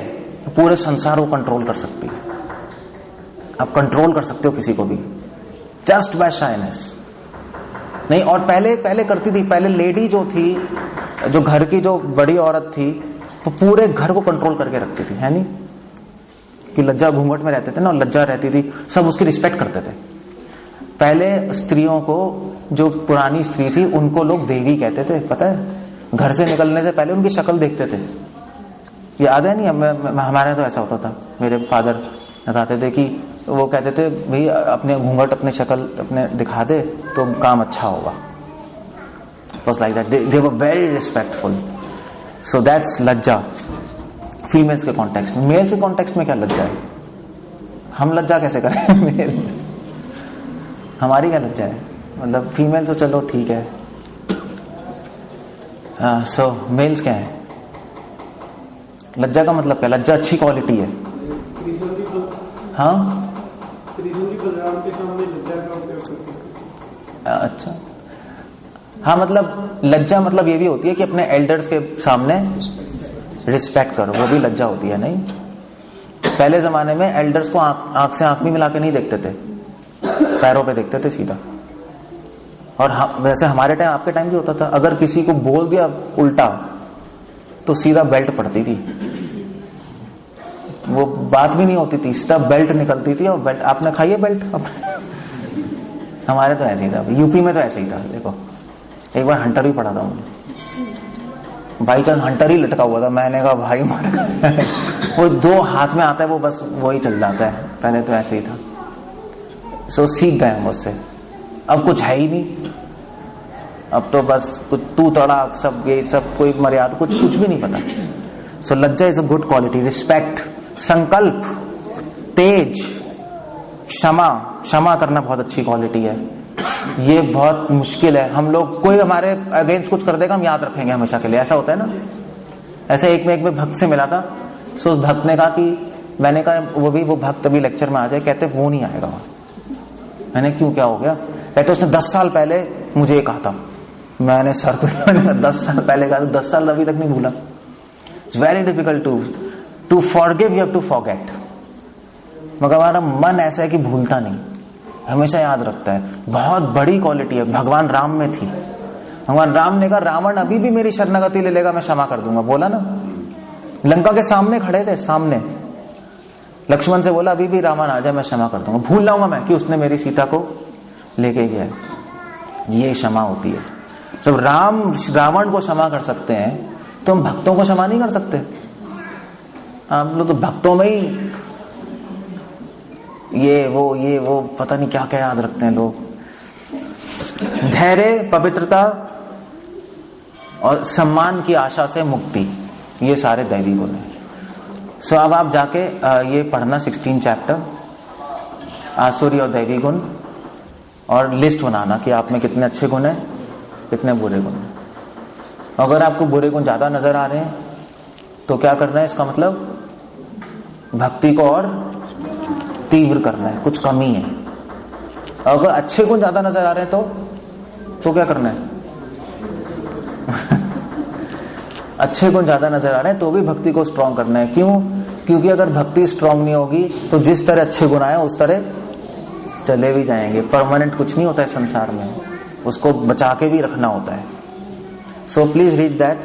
पूरे संसार को कंट्रोल कर सकती है। आप कंट्रोल कर सकते हो किसी को भी जस्ट बाय शाइनेस। नहीं, और पहले करती थी, पहले लेडी जो थी, जो घर की जो बड़ी औरत थी, वो पूरे घर को कंट्रोल करके रखती थी, है नहीं? कि लज्जा घूंघट में रहते थे ना, लज्जा रहती थी, सब उसकी रिस्पेक्ट करते थे। पहले स्त्रियों को, जो पुरानी स्त्री थी, उनको लोग देवी कहते थे, पता है? घर से निकलने से पहले उनकी शक्ल देखते थे। याद है नहीं? हमारे तो ऐसा होता था, मेरे फादर बताते थे कि वो कहते थे भाई अपने घूंघट, अपने शक्ल अपने दिखा दे तो काम अच्छा होगा। Was like that, they were very respectful. So that's लज्जा फीमेल्स के कॉन्टेक्स्ट में। मेल्स के कॉन्टेक्स्ट में क्या लज्जा है? हम लज्जा कैसे करें? मेल्स, हमारी क्या लज्जा है? मतलब फीमेल तो चलो ठीक है। सो मेल्स क्या है? लज्जा का मतलब क्या? लज्जा अच्छी क्वालिटी है। हाँ, अच्छा, हाँ, मतलब लज्जा मतलब ये भी होती है कि अपने एल्डर्स के सामने रिस्पेक्ट करो, वो भी लज्जा होती है। नहीं, पहले जमाने में एल्डर्स को आंख से आंख भी मिला के नहीं देखते थे, पैरों पे देखते थे सीधा। और वैसे हमारे टाइम, आपके टाइम भी होता था, अगर किसी को बोल दिया उल्टा तो सीधा बेल्ट पड़ती थी, वो बात भी नहीं होती थी, सीधा बेल्ट निकलती थी। और बेल्ट, आपने खाई है बेल्ट? हमारे तो ऐसे ही था, यूपी में तो ऐसे ही था। देखो, एक बार हंटर भी पड़ा था मुझे, बाई चांस हंटर ही लटका हुआ था। मैंने कहा भाई मार वो दो हाथ में आता है, वो बस वही चल जाता है। पहले तो ऐसे ही था। सो सीख गए हम उससे। अब कुछ है ही नहीं, अब तो बस कुछ तू तड़ाक, सब ये सब, कोई मर्यादा कुछ भी नहीं पता। सो लज्जा is a good quality. Respect, संकल्प, तेज, क्षमा करना बहुत अच्छी क्वालिटी है। ये बहुत मुश्किल है। हम लोग, कोई हमारे अगेंस्ट कुछ कर देगा, हम याद रखेंगे हमेशा के लिए, ऐसा होता है ना। ऐसे एक में भक्त से मिला था। सो उस भक्त ने कहा कि, मैंने कहा वो भक्त अभी लेक्चर में आ जाए, कहते वो नहीं आएगा वहां। मैंने क्यों, क्या हो गया? कहते उसने 10 साल पहले मुझे ये कहा था। मैंने सर को 10 साल पहले कहा, 10 साल अभी तक नहीं भूला। It's very difficult to forgive, you have to forget. मगर हमारा मन ऐसा है कि भूलता नहीं, हमेशा याद रखता है। बहुत बड़ी क्वालिटी है, भगवान राम में थी। भगवान राम ने कहा रावण अभी भी मेरी शरणागति ले लेगा, मैं क्षमा कर दूंगा, बोला ना। लंका के सामने खड़े थे, सामने। लक्ष्मण से बोला अभी भी रावण आ जाए, मैं क्षमा कर दूंगा, भूल लाऊंगा मैं कि उसने मेरी सीता को लेके गया। ये क्षमा होती है। जब राम रावण को क्षमा कर सकते हैं तो हम भक्तों को क्षमा नहीं कर सकते? हम लोग तो भक्तों में ही ये वो पता नहीं क्या क्या याद रखते हैं लोग। धैर्य, पवित्रता और सम्मान की आशा से मुक्ति, ये सारे दैवी गुण हैं। सो अब आप जाके ये पढ़ना 16 चैप्टर, आसुरी और दैवी गुण, और लिस्ट बनाना कि आप में कितने अच्छे गुण हैं, कितने बुरे गुण हैं। अगर आपको बुरे गुण ज्यादा नजर आ रहे हैं तो क्या करना है? इसका मतलब भक्ति को और तीव्र करना है, कुछ कमी है। अगर अच्छे गुण ज्यादा नजर आ रहे हैं तो क्या करना है? अच्छे गुण ज्यादा नजर आ रहे हैं तो भी भक्ति को स्ट्रांग करना है। क्यों? क्योंकि अगर भक्ति स्ट्रांग नहीं होगी तो जिस तरह अच्छे गुण आए उस तरह चले भी जाएंगे। परमानेंट कुछ नहीं होता है संसार में, उसको बचा के भी रखना होता है। सो प्लीज रीड दैट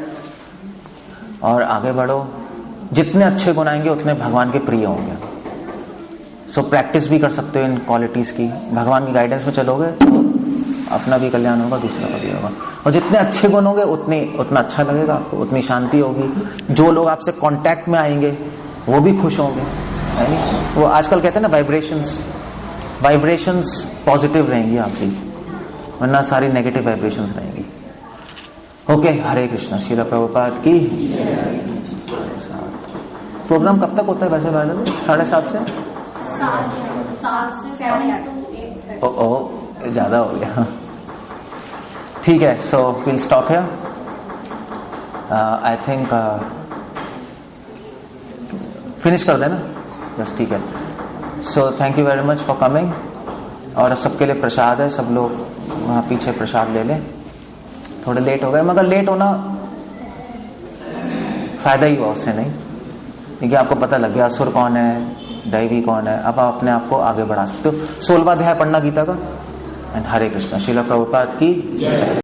और आगे बढ़ो। जितने अच्छे गुण आएंगे उतने भगवान के प्रिय होंगे। सो प्रैक्टिस भी कर सकते हो इन क्वालिटीज की। भगवान की गाइडेंस में चलोगे तो अपना भी कल्याण होगा, दूसरा का भी होगा। और जितने अच्छे गुण होंगे उतना अच्छा लगेगा आपको, उतनी शांति होगी। जो लोग आपसे कांटेक्ट में आएंगे वो भी खुश होंगे। वो आजकल कहते हैं ना वाइब्रेशंस पॉजिटिव रहेंगी आपकी, वरना सारी नेगेटिव वाइब्रेशंस रहेंगी। ओके, हरे कृष्णा। श्रील प्रभुपाद की। प्रोग्राम कब तक होता है वैसे? 7:30 से 7 से 7 ज्यादा हो गया। ठीक है, so will stop here. I think finish कर देना बस, ठीक है। So thank you very much for coming. और सबके लिए प्रसाद है, सब लोग वहां पीछे प्रसाद ले लें। थोड़े लेट हो गए, मगर लेट होना फायदा ही हुआ उससे, नहीं क्योंकि आपको पता लग गया असुर कौन है, दैवी कौन है। अब आप अपने आप को आगे बढ़ा सकते हो। 16वां अध्याय पढ़ना गीता का। एंड हरे कृष्णा। श्रील प्रभुपाद की जय।